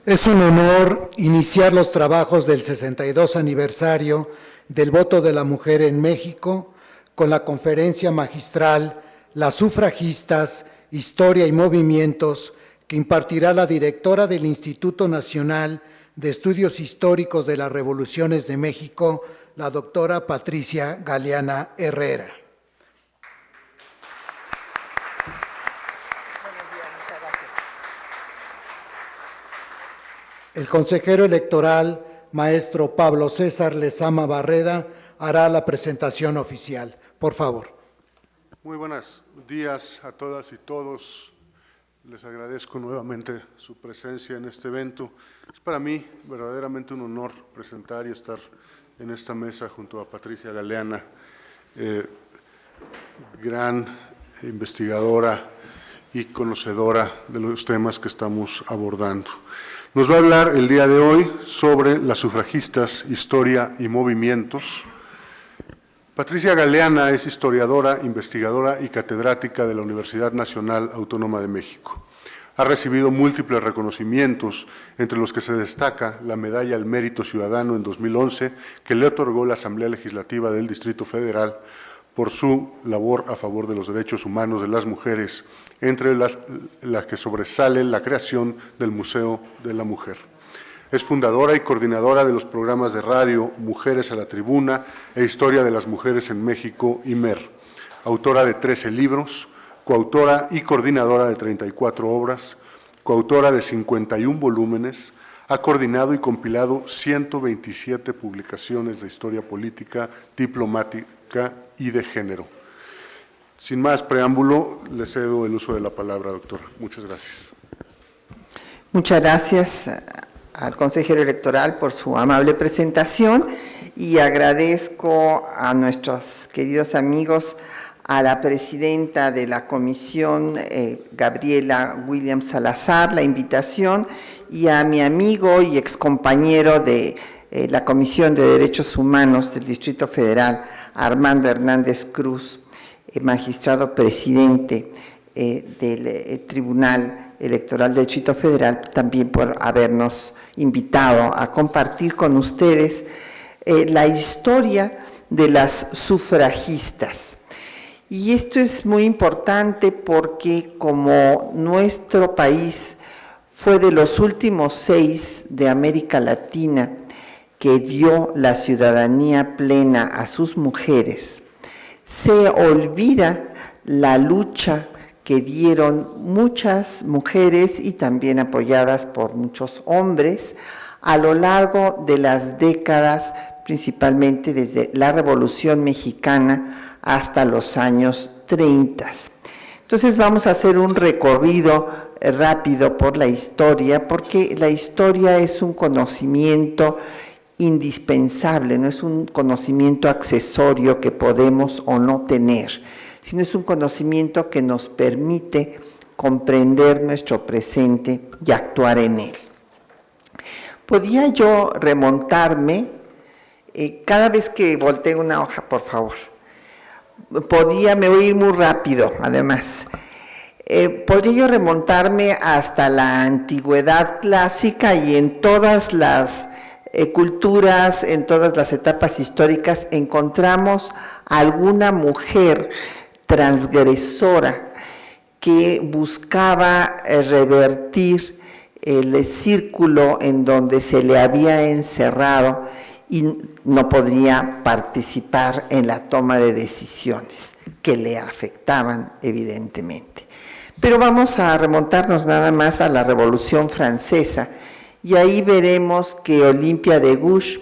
Es un honor iniciar los trabajos del 62 aniversario del voto de la mujer en México con la conferencia magistral Las sufragistas, historia y movimientos, que impartirá la directora del Instituto Nacional de Estudios Históricos de las Revoluciones de México, la doctora Patricia Galeana Herrera. El consejero electoral, maestro Pablo César Lezama Barreda, hará la presentación oficial. Por favor. Muy buenos días a todas y todos. Les agradezco nuevamente su presencia en este evento. Es para mí verdaderamente un honor presentar y estar en esta mesa junto a Patricia Galeana, gran investigadora y conocedora de los temas que estamos abordando. Nos va a hablar el día de hoy sobre las sufragistas, historia y movimientos. Patricia Galeana es historiadora, investigadora y catedrática de la Universidad Nacional Autónoma de México. Ha recibido múltiples reconocimientos, entre los que se destaca la Medalla al Mérito Ciudadano en 2011, que le otorgó la Asamblea Legislativa del Distrito Federal por su labor a favor de los derechos humanos de las mujeres, entre las que sobresale la creación del Museo de la Mujer. Es fundadora y coordinadora de los programas de radio Mujeres a la Tribuna e Historia de las Mujeres en México, IMER, autora de 13 libros, coautora y coordinadora de 34 obras, coautora de 51 volúmenes, ha coordinado y compilado 127 publicaciones de historia política, diplomática y de género. Sin más preámbulo, le cedo el uso de la palabra, doctora. Muchas gracias. Muchas gracias al consejero electoral por su amable presentación y agradezco a nuestros queridos amigos, a la presidenta de la comisión, Gabriela Williams Salazar, la invitación, y a mi amigo y excompañero de la Comisión de Derechos Humanos del Distrito Federal, Armando Hernández Cruz, magistrado presidente del Tribunal Electoral del Distrito Federal, también por habernos invitado a compartir con ustedes la historia de las sufragistas. Y esto es muy importante porque como nuestro país fue de los últimos 6 de América Latina que dio la ciudadanía plena a sus mujeres, se olvida la lucha que dieron muchas mujeres y también apoyadas por muchos hombres a lo largo de las décadas, principalmente desde la Revolución Mexicana hasta los años 30. Entonces vamos a hacer un recorrido rápido por la historia, porque la historia es un conocimiento indispensable, no es un conocimiento accesorio que podemos o no tener, sino es un conocimiento que nos permite comprender nuestro presente y actuar en él. ¿Podía yo remontarme? Cada vez que voltee una hoja, por favor. Me voy a ir muy rápido, además. Podría yo remontarme hasta la antigüedad clásica y en todas las culturas, en todas las etapas históricas, encontramos alguna mujer transgresora que buscaba revertir el círculo en donde se le había encerrado y no podría participar en la toma de decisiones que le afectaban evidentemente. Pero vamos a remontarnos nada más a la Revolución Francesa y ahí veremos que Olympia de Gouges,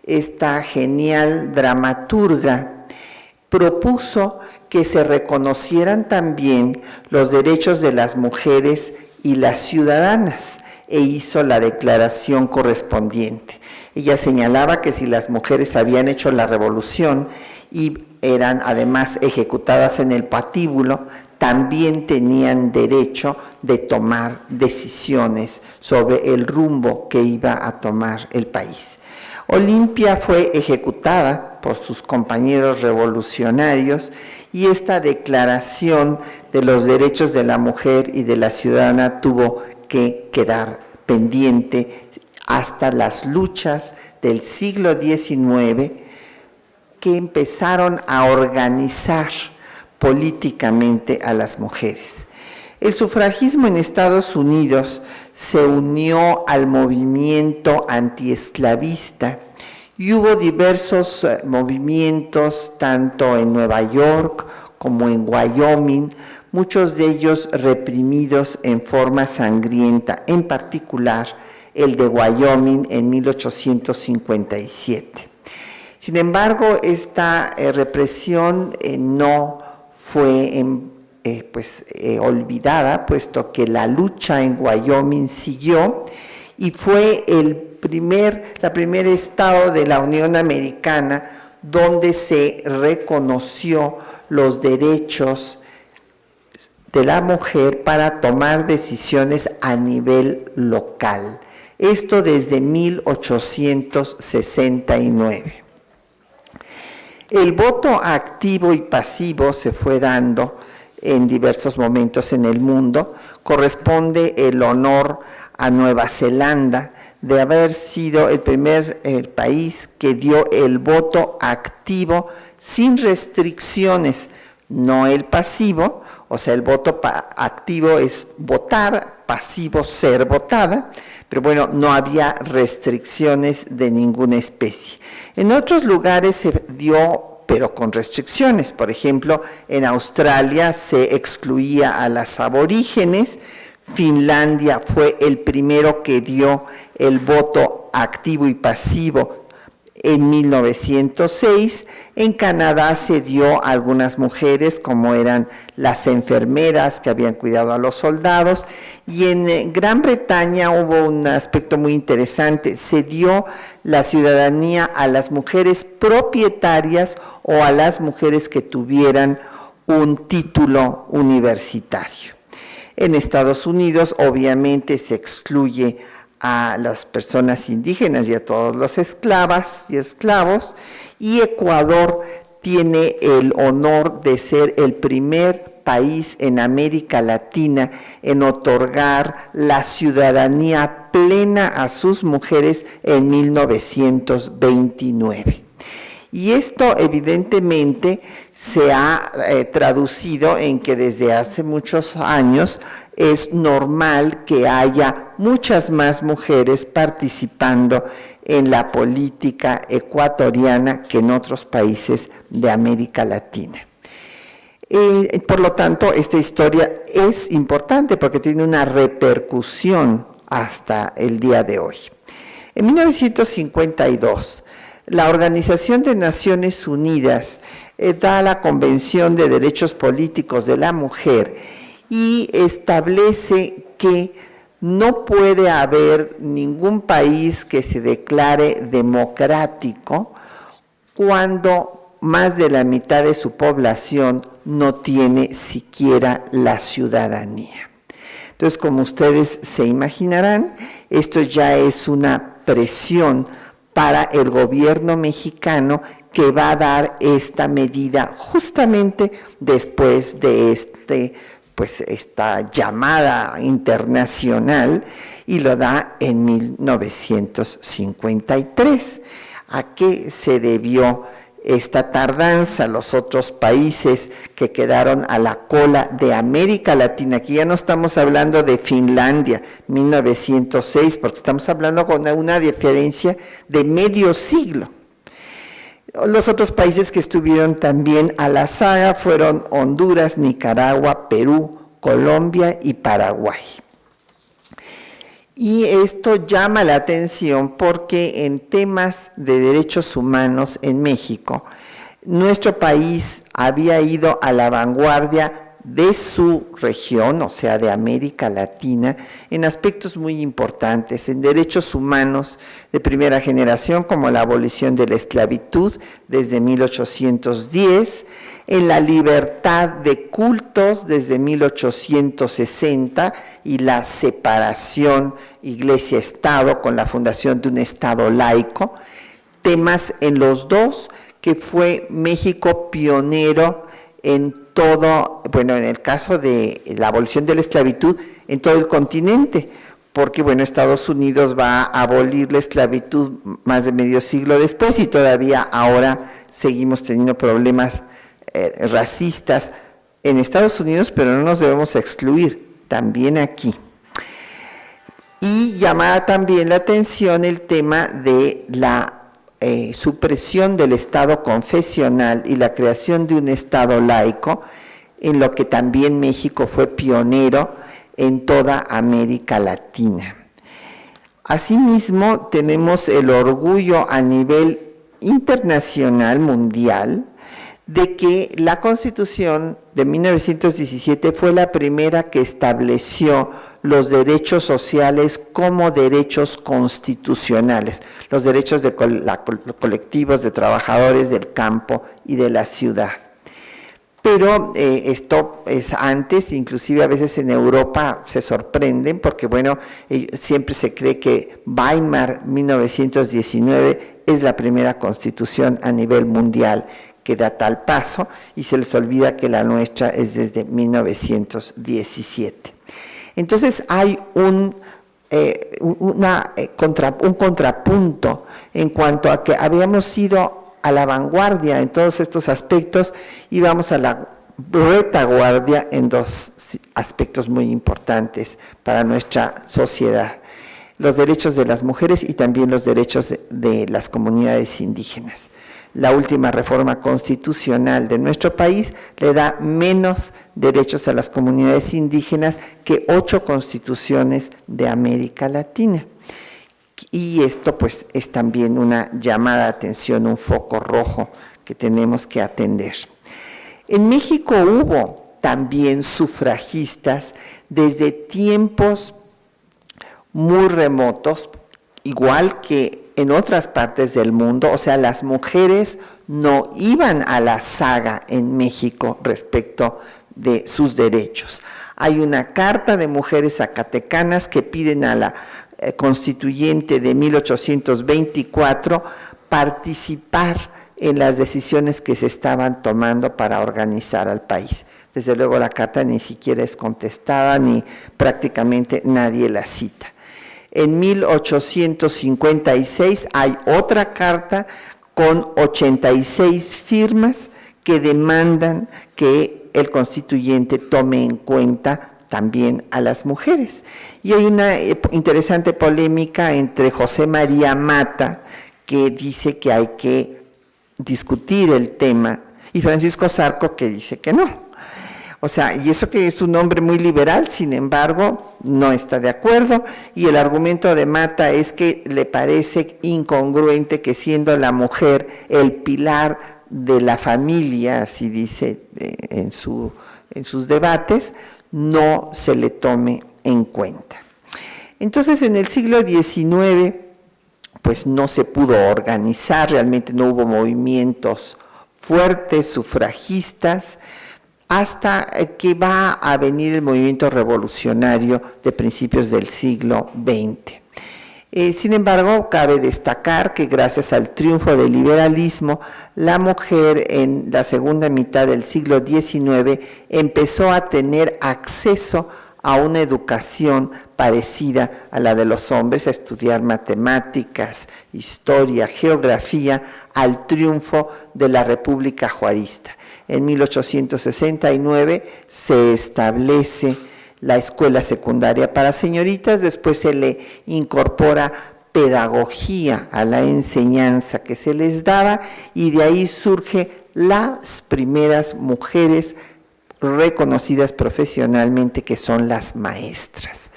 esta genial dramaturga, propuso que se reconocieran también los derechos de las mujeres y las ciudadanas e hizo la declaración correspondiente. Ella señalaba que si las mujeres habían hecho la revolución y eran además ejecutadas en el patíbulo, también tenían derecho de tomar decisiones sobre el rumbo que iba a tomar el país. Olympia fue ejecutada por sus compañeros revolucionarios y esta declaración de los derechos de la mujer y de la ciudadana tuvo que quedar pendiente hasta las luchas del siglo XIX, que empezaron a organizar políticamente a las mujeres. El sufragismo en Estados Unidos se unió al movimiento antiesclavista y hubo diversos movimientos tanto en Nueva York como en Wyoming, muchos de ellos reprimidos en forma sangrienta, en particular el de Wyoming en 1857. Sin embargo, esta represión no fue olvidada, puesto que la lucha en Wyoming siguió y fue la primer estado de la Unión Americana donde se reconoció los derechos de la mujer para tomar decisiones a nivel local. Esto desde 1869. El voto activo y pasivo se fue dando en diversos momentos en el mundo. Corresponde el honor a Nueva Zelanda de haber sido el primer país que dio el voto activo sin restricciones, no el pasivo. O sea, el voto activo es votar, pasivo ser votada, pero bueno, no había restricciones de ninguna especie. En otros lugares se dio, pero con restricciones. Por ejemplo, en Australia se excluía a las aborígenes. Finlandia fue el primero que dio el voto activo y pasivo en 1906. En Canadá se dio a algunas mujeres, como eran las enfermeras que habían cuidado a los soldados, y en Gran Bretaña hubo un aspecto muy interesante: se dio la ciudadanía a las mujeres propietarias o a las mujeres que tuvieran un título universitario. En Estados Unidos, obviamente, se excluye a las personas indígenas y a todos los esclavas y esclavos, y Ecuador tiene el honor de ser el primer país en América Latina en otorgar la ciudadanía plena a sus mujeres en 1929. Y esto evidentemente se ha traducido en que desde hace muchos años es normal que haya muchas más mujeres participando en la política ecuatoriana que en otros países de América Latina. Por lo tanto, esta historia es importante porque tiene una repercusión hasta el día de hoy. En 1952, la Organización de Naciones Unidas da la Convención de Derechos Políticos de la Mujer y establece que no puede haber ningún país que se declare democrático cuando más de la mitad de su población no tiene siquiera la ciudadanía. Entonces, como ustedes se imaginarán, esto ya es una presión para el gobierno mexicano, que va a dar esta medida justamente después de esta llamada internacional, y lo da en 1953. ¿A qué se debió esta tardanza? Los otros países que quedaron a la cola de América Latina, aquí ya no estamos hablando de Finlandia, 1906, porque estamos hablando con una diferencia de medio siglo. Los otros países que estuvieron también a la saga fueron Honduras, Nicaragua, Perú, Colombia y Paraguay. Y esto llama la atención porque en temas de derechos humanos en México, nuestro país había ido a la vanguardia de su región, o sea, de América Latina, en aspectos muy importantes, en derechos humanos de primera generación, como la abolición de la esclavitud desde 1810, en la libertad de cultos desde 1860 y la separación Iglesia-Estado con la fundación de un Estado laico, temas en los dos que fue México pionero en todo, bueno, en el caso de la abolición de la esclavitud, en todo el continente, porque bueno, Estados Unidos va a abolir la esclavitud más de medio siglo después y todavía ahora seguimos teniendo problemas racistas en Estados Unidos, pero no nos debemos excluir, también aquí. Y llama también la atención el tema de la supresión del Estado confesional y la creación de un Estado laico, en lo que también México fue pionero en toda América Latina. Asimismo, tenemos el orgullo a nivel internacional, mundial, de que la Constitución de 1917 fue la primera que estableció los derechos sociales como derechos constitucionales, los derechos de colectivos de trabajadores del campo y de la ciudad. Pero esto es antes, inclusive a veces en Europa se sorprenden porque, bueno, siempre se cree que Weimar 1919 es la primera constitución a nivel mundial que da tal paso y se les olvida que la nuestra es desde 1917. Entonces hay un contrapunto en cuanto a que habíamos sido a la vanguardia en todos estos aspectos y vamos a la retaguardia en dos aspectos muy importantes para nuestra sociedad: los derechos de las mujeres y también los derechos de las comunidades indígenas. La última reforma constitucional de nuestro país le da menos derechos a las comunidades indígenas que 8 constituciones de América Latina. Y esto pues es también una llamada de atención, un foco rojo que tenemos que atender. En México hubo también sufragistas desde tiempos muy remotos, igual que en otras partes del mundo. O sea, las mujeres no iban a la saga en México respecto de sus derechos. Hay una carta de mujeres zacatecanas que piden a la constituyente de 1824 participar en las decisiones que se estaban tomando para organizar al país. Desde luego la carta ni siquiera es contestada, ni prácticamente nadie la cita. En 1856 hay otra carta con 86 firmas que demandan que el constituyente tome en cuenta también a las mujeres. Y hay una interesante polémica entre José María Mata, que dice que hay que discutir el tema, y Francisco Zarco, que dice que no. O sea, y eso que es un hombre muy liberal, sin embargo, no está de acuerdo, y el argumento de Mata es que le parece incongruente que, siendo la mujer el pilar de la familia, así dice en sus debates, no se le tome en cuenta. Entonces, en el siglo XIX, pues no se pudo organizar, realmente no hubo movimientos fuertes, sufragistas, hasta que va a venir el movimiento revolucionario de principios del siglo XX. Sin embargo, cabe destacar que gracias al triunfo del liberalismo, la mujer en la segunda mitad del siglo XIX empezó a tener acceso a una educación parecida a la de los hombres, a estudiar matemáticas, historia, geografía, al triunfo de la República Juarista. En 1869 se establece la escuela secundaria para señoritas, después se le incorpora pedagogía a la enseñanza que se les daba, y de ahí surgen las primeras mujeres reconocidas profesionalmente, que son las maestras.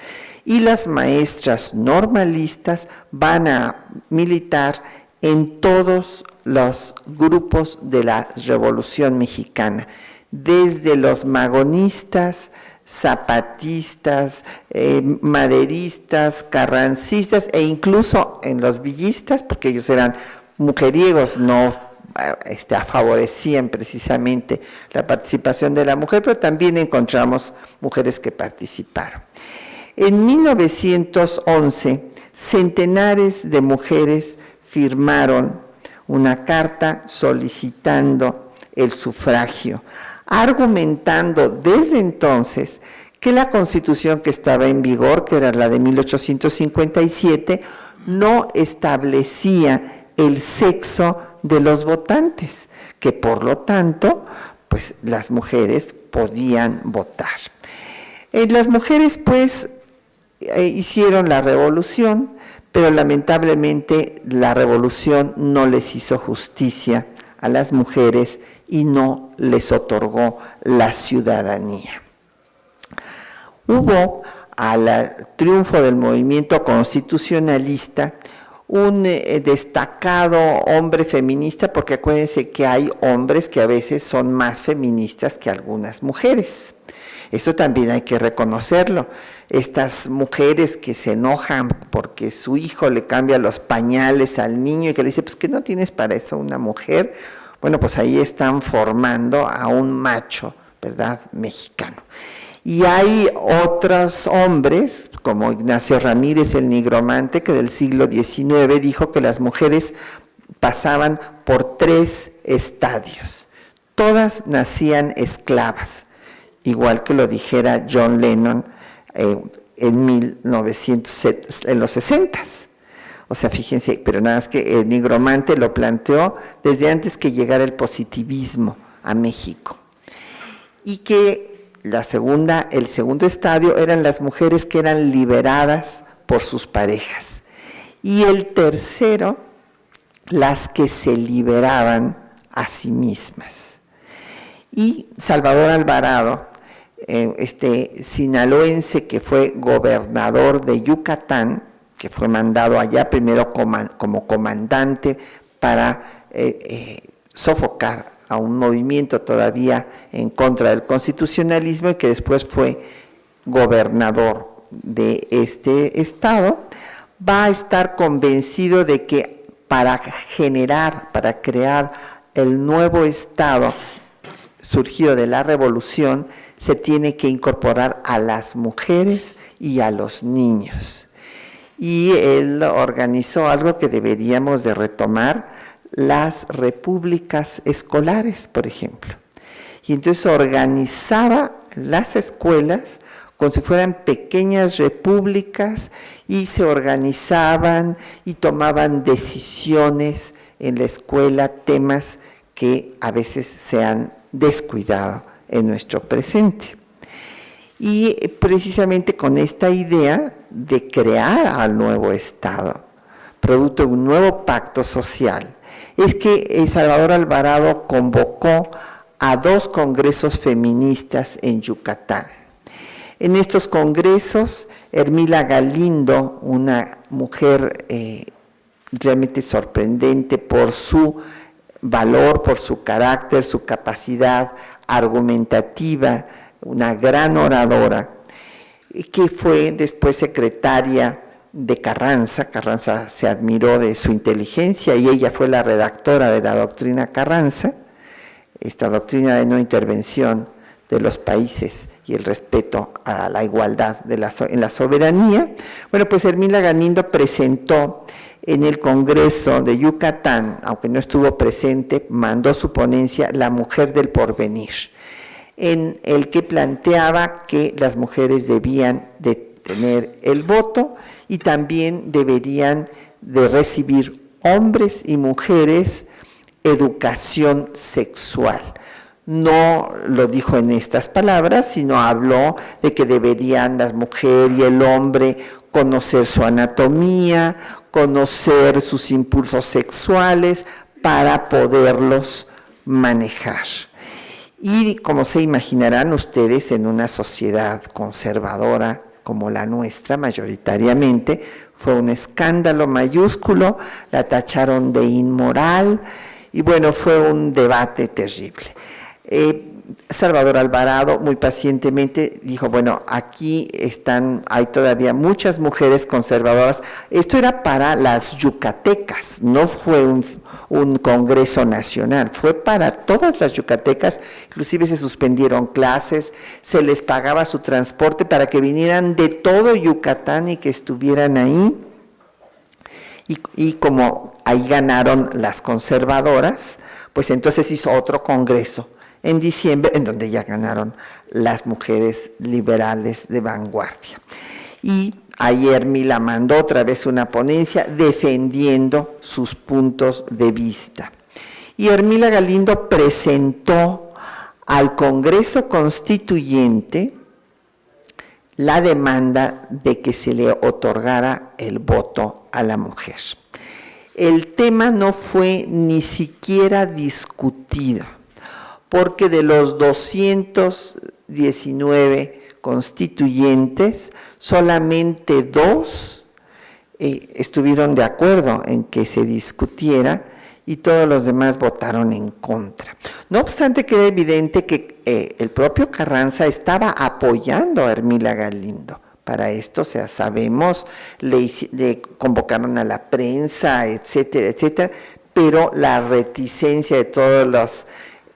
Y las maestras normalistas van a militar en todos los grupos de la Revolución Mexicana, desde los magonistas, zapatistas, maderistas, carrancistas, e incluso en los villistas, porque ellos eran mujeriegos, no favorecían precisamente la participación de la mujer, pero también encontramos mujeres que participaron. En 1911, centenares de mujeres firmaron una carta solicitando el sufragio, argumentando desde entonces que la Constitución que estaba en vigor, que era la de 1857, no establecía el sexo de los votantes, que por lo tanto, pues las mujeres podían votar. Las mujeres, pues, hicieron la revolución, pero lamentablemente la revolución no les hizo justicia a las mujeres y no les otorgó la ciudadanía. Hubo, al triunfo del movimiento constitucionalista, un destacado hombre feminista, porque acuérdense que hay hombres que a veces son más feministas que algunas mujeres. Eso también hay que reconocerlo. Estas mujeres que se enojan porque su hijo le cambia los pañales al niño y que le dice, pues que no tienes para eso una mujer, bueno, pues ahí están formando a un macho, ¿verdad?, mexicano. Y hay otros hombres, como Ignacio Ramírez, el nigromante, que del siglo XIX dijo que las mujeres pasaban por 3 estadios. Todas nacían esclavas, igual que lo dijera John Lennon en los 60s. O sea, fíjense, pero nada más que el nigromante lo planteó desde antes que llegara el positivismo a México. Y que el segundo estadio eran las mujeres que eran liberadas por sus parejas. Y el tercero, las que se liberaban a sí mismas. Y Salvador Alvarado, sinaloense que fue gobernador de Yucatán, que fue mandado allá primero como comandante para sofocar a un movimiento todavía en contra del constitucionalismo y que después fue gobernador de este estado, va a estar convencido de que para crear el nuevo estado surgido de la revolución, se tiene que incorporar a las mujeres y a los niños. Y él organizó algo que deberíamos de retomar, las repúblicas escolares, por ejemplo. Y entonces organizaba las escuelas como si fueran pequeñas repúblicas y se organizaban y tomaban decisiones en la escuela, temas que a veces se han descuidado en nuestro presente. Y precisamente con esta idea de crear al nuevo Estado, producto de un nuevo pacto social, es que Salvador Alvarado convocó a 2 congresos feministas en Yucatán. En estos congresos, Hermila Galindo, una mujer realmente sorprendente por su valor, por su carácter, su capacidad argumentativa, una gran oradora, que fue después secretaria de Carranza. Carranza se admiró de su inteligencia y ella fue la redactora de la doctrina Carranza, esta doctrina de no intervención de los países y el respeto a la igualdad en la soberanía. Bueno, pues Hermila Galindo presentó en el Congreso de Yucatán, aunque no estuvo presente, mandó su ponencia La mujer del porvenir, en el que planteaba que las mujeres debían de tener el voto y también deberían de recibir hombres y mujeres educación sexual. No lo dijo en estas palabras, sino habló de que deberían las mujeres y el hombre conocer su anatomía, conocer sus impulsos sexuales para poderlos manejar. Y como se imaginarán ustedes, en una sociedad conservadora como la nuestra, mayoritariamente, fue un escándalo mayúsculo, la tacharon de inmoral y bueno, fue un debate terrible. Salvador Alvarado muy pacientemente dijo, bueno, aquí hay todavía muchas mujeres conservadoras. Esto era para las yucatecas, no fue un congreso nacional, fue para todas las yucatecas, inclusive se suspendieron clases, se les pagaba su transporte para que vinieran de todo Yucatán y que estuvieran ahí. Y como ahí ganaron las conservadoras, pues entonces hizo otro congreso en diciembre, en donde ya ganaron las mujeres liberales de vanguardia. Y ayer Mila mandó otra vez una ponencia defendiendo sus puntos de vista. Y Ermila Galindo presentó al Congreso Constituyente la demanda de que se le otorgara el voto a la mujer. El tema no fue ni siquiera discutido, porque de los 219 constituyentes, solamente 2 estuvieron de acuerdo en que se discutiera y todos los demás votaron en contra. No obstante, que era evidente que el propio Carranza estaba apoyando a Ermila Galindo. Para esto, o sea, sabemos, le convocaron a la prensa, etcétera, etcétera, pero la reticencia de todos los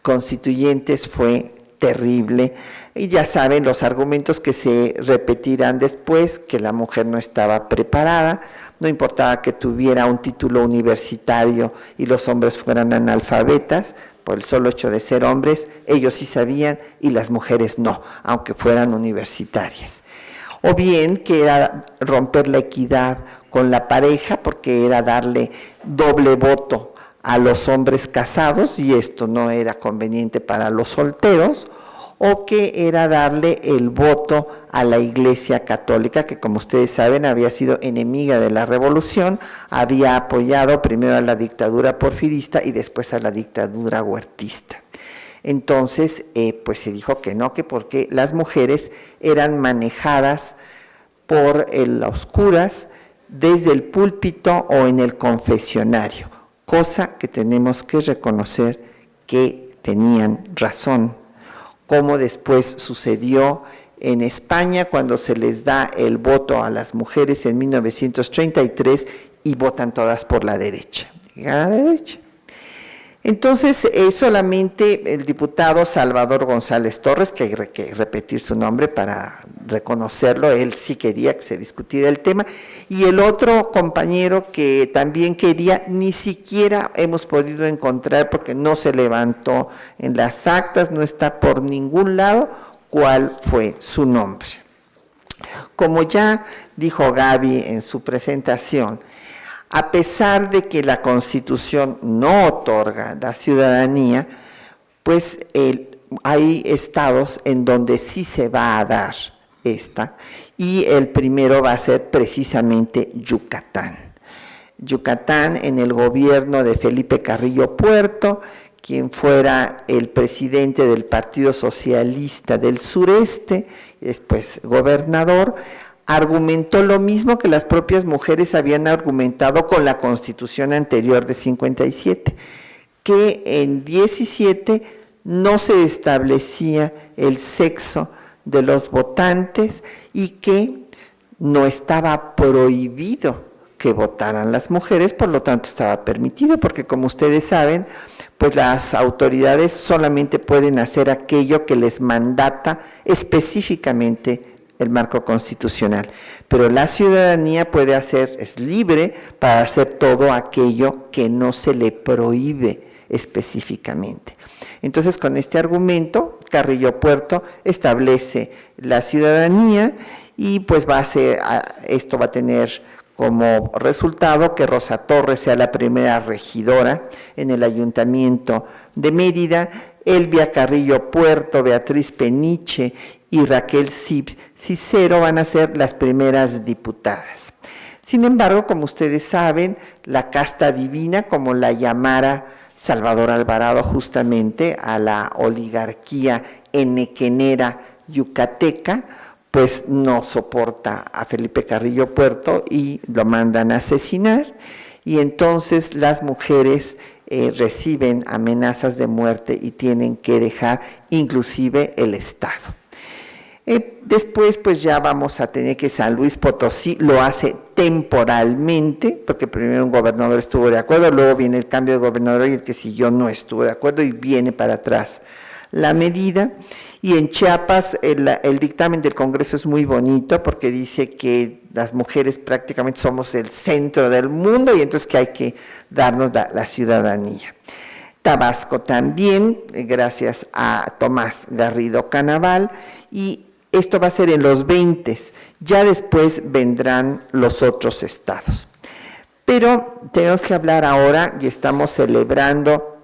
constituyentes fue terrible. Y ya saben los argumentos que se repetirán después, que la mujer no estaba preparada, no importaba que tuviera un título universitario y los hombres fueran analfabetas, por el solo hecho de ser hombres, ellos sí sabían y las mujeres no, aunque fueran universitarias. O bien que era romper la equidad con la pareja, porque era darle doble voto a los hombres casados, y esto no era conveniente para los solteros, o que era darle el voto a la Iglesia Católica, que como ustedes saben había sido enemiga de la revolución, había apoyado primero a la dictadura porfirista y después a la dictadura huertista. Entonces, pues se dijo que no, que porque las mujeres eran manejadas por los curas desde el púlpito o en el confesionario, cosa que tenemos que reconocer que tenían razón, como después sucedió en España cuando se les da el voto a las mujeres en 1933 y votan todas por la derecha. Gana la derecha. Entonces, solamente el diputado Salvador González Torres, que hay que repetir su nombre para reconocerlo, él sí quería que se discutiera el tema, y el otro compañero que también quería, ni siquiera hemos podido encontrar, porque no se levantó en las actas, no está por ningún lado, cuál fue su nombre. Como ya dijo Gaby en su presentación, a pesar de que la Constitución no otorga la ciudadanía, pues hay estados en donde sí se va a dar esta, y el primero va a ser precisamente Yucatán. Yucatán, en el gobierno de Felipe Carrillo Puerto, quien fuera el presidente del Partido Socialista del Sureste, y después gobernador, argumentó lo mismo que las propias mujeres habían argumentado con la Constitución anterior de 57, que en 17 no se establecía el sexo de los votantes y que no estaba prohibido que votaran las mujeres, por lo tanto estaba permitido, porque como ustedes saben, pues las autoridades solamente pueden hacer aquello que les mandata específicamente el marco constitucional, pero la ciudadanía puede hacer, es libre para hacer todo aquello que no se le prohíbe específicamente. Entonces, con este argumento, Carrillo Puerto establece la ciudadanía y pues esto va a tener como resultado que Rosa Torres sea la primera regidora en el Ayuntamiento de Mérida, Elvia Carrillo Puerto, Beatriz Peniche y Raquel Cicero van a ser las primeras diputadas. Sin embargo, como ustedes saben, la casta divina, como la llamara Salvador Alvarado justamente a la oligarquía enequenera yucateca, pues no soporta a Felipe Carrillo Puerto y lo mandan a asesinar, y entonces las mujeres reciben amenazas de muerte y tienen que dejar inclusive el Estado. Después pues ya vamos a tener que San Luis Potosí lo hace temporalmente, porque primero un gobernador estuvo de acuerdo, luego viene el cambio de gobernador y el que siguió no estuvo de acuerdo y viene para atrás la medida. Y en Chiapas el dictamen del Congreso es muy bonito porque dice que las mujeres prácticamente somos el centro del mundo y entonces que hay que darnos la ciudadanía. Tabasco también, gracias a Tomás Garrido Canaval, y esto va a ser en los 20, ya después vendrán los otros estados. Pero tenemos que hablar ahora, y estamos celebrando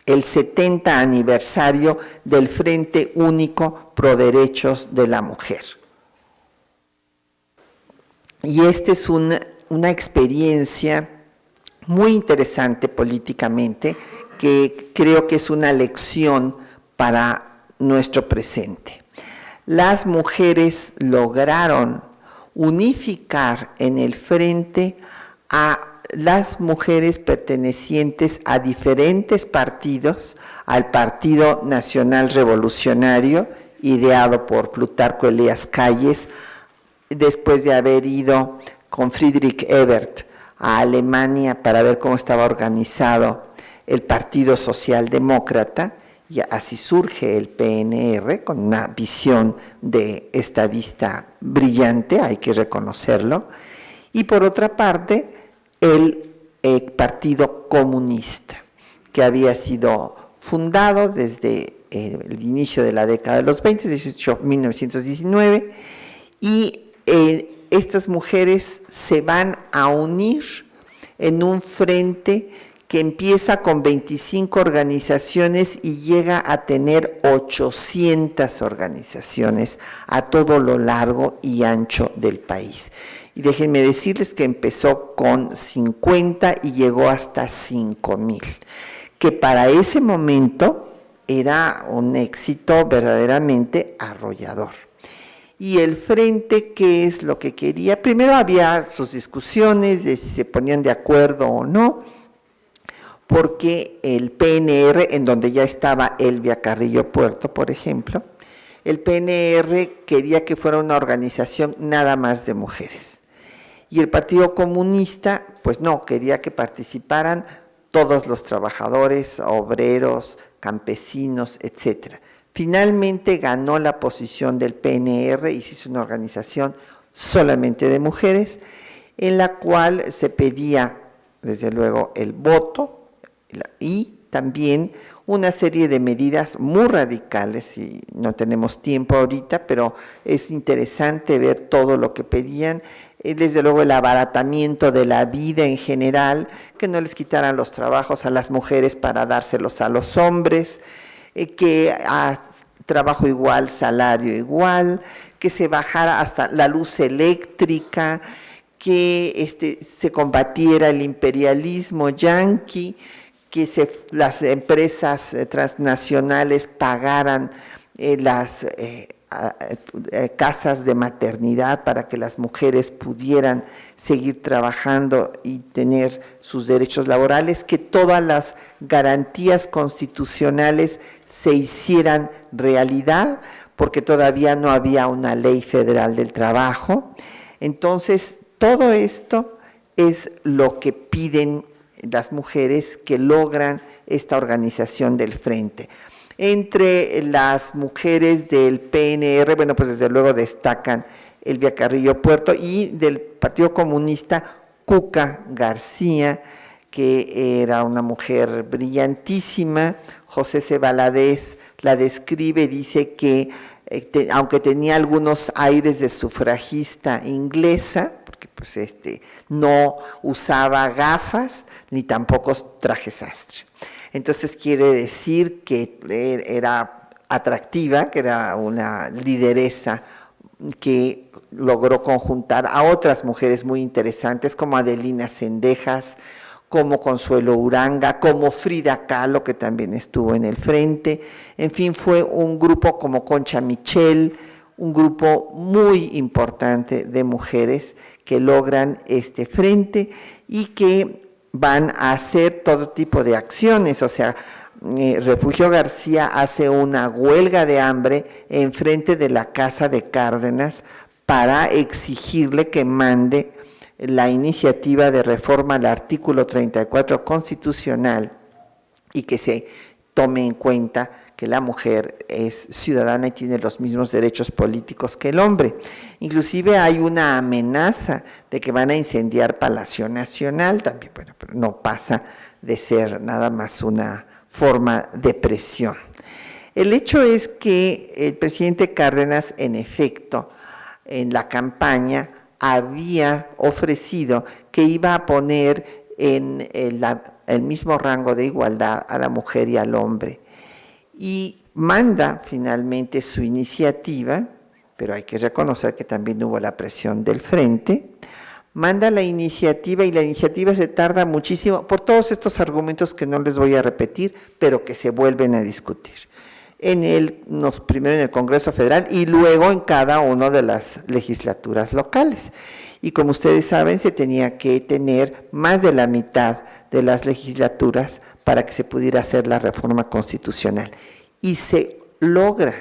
el 70 aniversario del Frente Único Pro Derechos de la Mujer. Y esta es una experiencia muy interesante políticamente, que creo que es una lección para nuestro presente. Las mujeres lograron unificar en el frente a las mujeres pertenecientes a diferentes partidos, al Partido Nacional Revolucionario, ideado por Plutarco Elías Calles, después de haber ido con Friedrich Ebert a Alemania para ver cómo estaba organizado el Partido Socialdemócrata, y así surge el PNR, con una visión de estadista brillante, hay que reconocerlo, y por otra parte, el Partido Comunista, que había sido fundado desde el inicio de la década de los 20, 1919, y estas mujeres se van a unir en un frente que empieza con 25 organizaciones y llega a tener 800 organizaciones a todo lo largo y ancho del país. Y déjenme decirles que empezó con 50 y llegó hasta 5,000, que para ese momento era un éxito verdaderamente arrollador. Y el frente, ¿qué es lo que quería? Primero había sus discusiones de si se ponían de acuerdo o no, porque el PNR, en donde ya estaba Elvia Carrillo Puerto, por ejemplo, el PNR quería que fuera una organización nada más de mujeres. Y el Partido Comunista, pues no, quería que participaran todos los trabajadores, obreros, campesinos, etc. Finalmente ganó la posición del PNR y se hizo una organización solamente de mujeres, en la cual se pedía, desde luego, el voto, y también una serie de medidas muy radicales, y no tenemos tiempo ahorita, pero es interesante ver todo lo que pedían, desde luego el abaratamiento de la vida en general, que no les quitaran los trabajos a las mujeres para dárselos a los hombres, que a trabajo igual, salario igual, que se bajara hasta la luz eléctrica, que se combatiera el imperialismo yanqui, que las empresas transnacionales pagaran las casas de maternidad para que las mujeres pudieran seguir trabajando y tener sus derechos laborales, que todas las garantías constitucionales se hicieran realidad, porque todavía no había una ley federal del trabajo. Entonces, todo esto es lo que piden las mujeres que logran esta organización del frente. Entre las mujeres del PNR, bueno, pues desde luego destacan Elvia Carrillo Puerto, y del Partido Comunista, Cuca García, que era una mujer brillantísima. José C. Valadez la describe, dice que aunque tenía algunos aires de sufragista inglesa, porque pues no usaba gafas ni tampoco traje sastre. Entonces quiere decir que era atractiva, que era una lideresa que logró conjuntar a otras mujeres muy interesantes como Adelina Cendejas, como Consuelo Uranga, como Frida Kahlo, que también estuvo en el frente. En fin, fue un grupo como Concha Michel, un grupo muy importante de mujeres que logran este frente y que van a hacer todo tipo de acciones. O sea, Refugio García hace una huelga de hambre en frente de la Casa de Cárdenas para exigirle que mande la iniciativa de reforma al artículo 34 constitucional y que se tome en cuenta que la mujer es ciudadana y tiene los mismos derechos políticos que el hombre. Inclusive hay una amenaza de que van a incendiar Palacio Nacional también, bueno, pero no pasa de ser nada más una forma de presión. El hecho es que el presidente Cárdenas, en efecto, en la campaña había ofrecido que iba a poner en el mismo rango de igualdad a la mujer y al hombre. Y manda finalmente su iniciativa, pero hay que reconocer que también hubo la presión del frente, manda la iniciativa y la iniciativa se tarda muchísimo por todos estos argumentos que no les voy a repetir, pero que se vuelven a discutir. Primero en el Congreso Federal y luego en cada una de las legislaturas locales. Y como ustedes saben, se tenía que tener más de la mitad de las legislaturas para que se pudiera hacer la reforma constitucional. Y se logra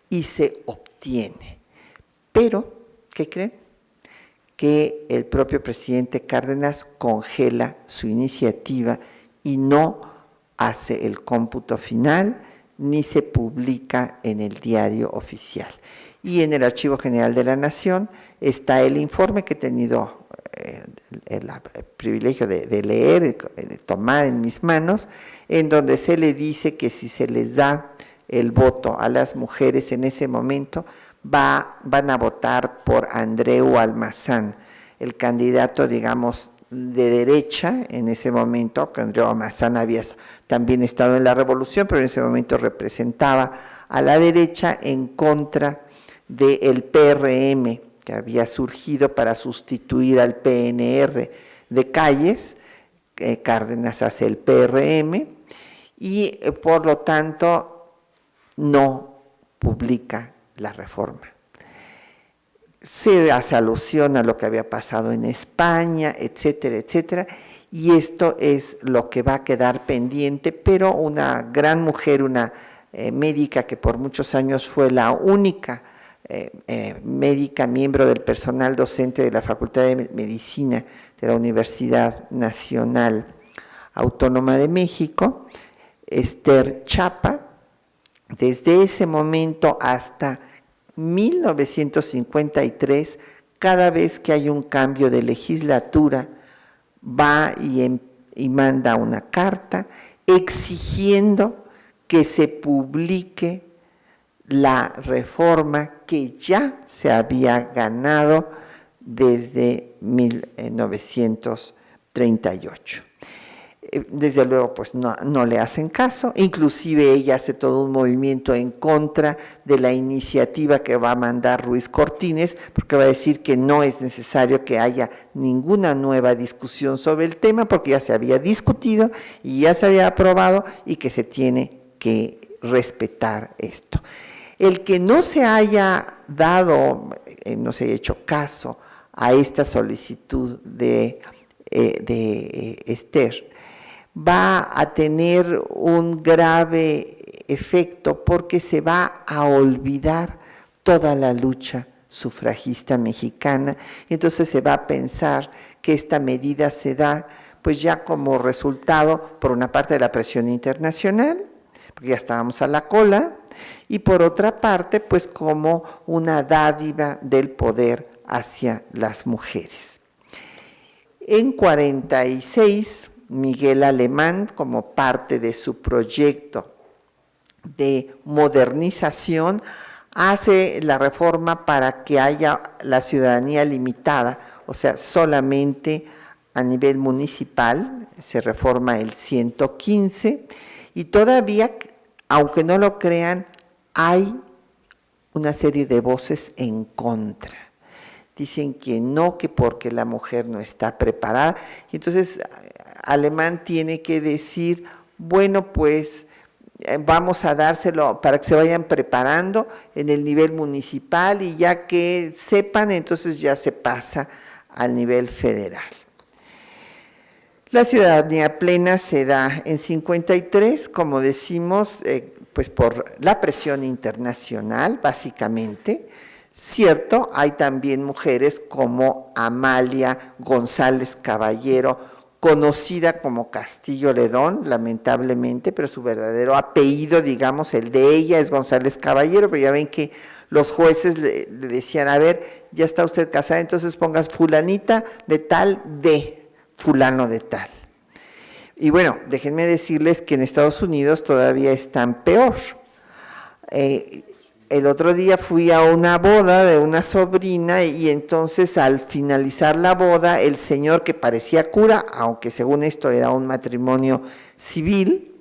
y se obtiene. Pero, ¿qué creen? Que el propio presidente Cárdenas congela su iniciativa y no hace el cómputo final ni se publica en el diario oficial. Y en el Archivo General de la Nación está el informe que he tenido el privilegio de leer, de tomar en mis manos, en donde se le dice que si se les da el voto a las mujeres en ese momento, van a votar por Andreu Almazán, el candidato, digamos, de derecha en ese momento, que Andreu Almazán había también estado en la revolución, pero en ese momento representaba a la derecha en contra del PRM, que había surgido para sustituir al PNR de Calles. Cárdenas hace el PRM y por lo tanto no publica la reforma. Se hace alusión a lo que había pasado en España, etcétera, etcétera, y esto es lo que va a quedar pendiente, pero una gran mujer, una médica que por muchos años fue la única médica miembro del personal docente de la Facultad de Medicina de la Universidad Nacional Autónoma de México, Esther Chapa, desde ese momento hasta 1953, cada vez que hay un cambio de legislatura, va y manda una carta exigiendo que se publique la reforma que ya se había ganado desde 1938. Desde luego, pues no le hacen caso, inclusive ella hace todo un movimiento en contra de la iniciativa que va a mandar Ruiz Cortines, porque va a decir que no es necesario que haya ninguna nueva discusión sobre el tema, porque ya se había discutido y ya se había aprobado y que se tiene que respetar esto. El que no se haya dado, no se haya hecho caso a esta solicitud de Esther, va a tener un grave efecto porque se va a olvidar toda la lucha sufragista mexicana, entonces se va a pensar que esta medida se da pues ya como resultado por una parte de la presión internacional, porque ya estábamos a la cola, y por otra parte pues como una dádiva del poder hacia las mujeres. En 46, Miguel Alemán, como parte de su proyecto de modernización, hace la reforma para que haya la ciudadanía limitada, o sea, solamente a nivel municipal. Se reforma el 115 y todavía, aunque no lo crean, hay una serie de voces en contra. Dicen que no, que porque la mujer no está preparada. Y entonces Alemán tiene que decir, bueno, pues vamos a dárselo para que se vayan preparando en el nivel municipal y ya que sepan, entonces ya se pasa al nivel federal. La ciudadanía plena se da en 53, como decimos, pues por la presión internacional, básicamente. Cierto, hay también mujeres como Amalia González Caballero, conocida como Castillo Ledón, lamentablemente, pero su verdadero apellido, digamos, el de ella es González Caballero, pero ya ven que los jueces le decían, a ver, ya está usted casada, entonces pongas fulanita de tal de fulano de tal. Y bueno, déjenme decirles que en Estados Unidos todavía están peor. El otro día fui a una boda de una sobrina y entonces al finalizar la boda, el señor que parecía cura, aunque según esto era un matrimonio civil,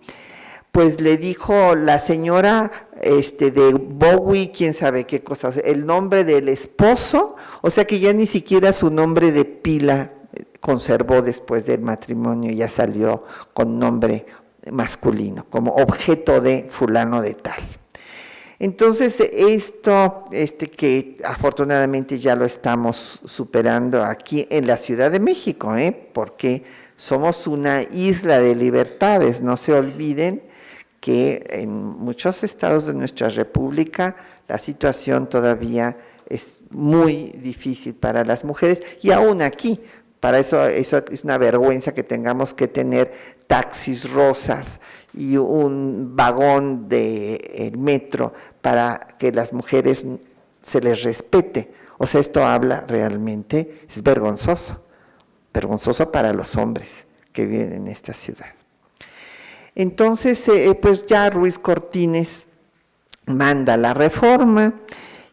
pues le dijo la señora de Bowie, quién sabe qué cosa, o sea, el nombre del esposo, o sea que ya ni siquiera su nombre de pila conservó después del matrimonio, ya salió con nombre masculino, como objeto de fulano de tal. Entonces, esto que afortunadamente ya lo estamos superando aquí en la Ciudad de México, porque somos una isla de libertades, no se olviden que en muchos estados de nuestra república la situación todavía es muy difícil para las mujeres y aún aquí, para eso es una vergüenza que tengamos que tener taxis rosas y un vagón del metro para que las mujeres se les respete. O sea, esto habla realmente, es vergonzoso para los hombres que viven en esta ciudad. Entonces, pues ya Ruiz Cortines manda la reforma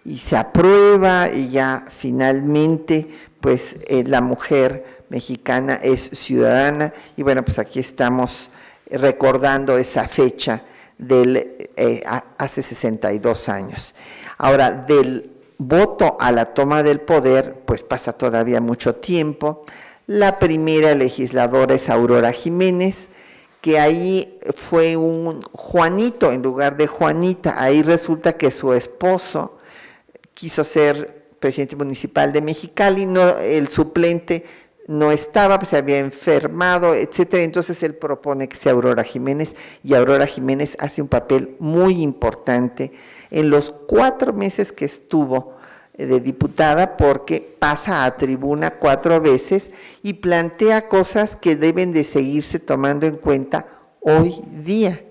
y se aprueba y ya finalmente pues la mujer mexicana es ciudadana y bueno, pues aquí estamos recordando esa fecha hace 62 años. Ahora, del voto a la toma del poder, pues pasa todavía mucho tiempo. La primera legisladora es Aurora Jiménez, que ahí fue un Juanito en lugar de Juanita. Ahí resulta que su esposo quiso ser presidente municipal de Mexicali, no, el suplente no estaba, pues se había enfermado, etcétera. Entonces él propone que sea Aurora Jiménez y Aurora Jiménez hace un papel muy importante en los 4 meses que estuvo de diputada, porque pasa a tribuna 4 veces y plantea cosas que deben de seguirse tomando en cuenta hoy día.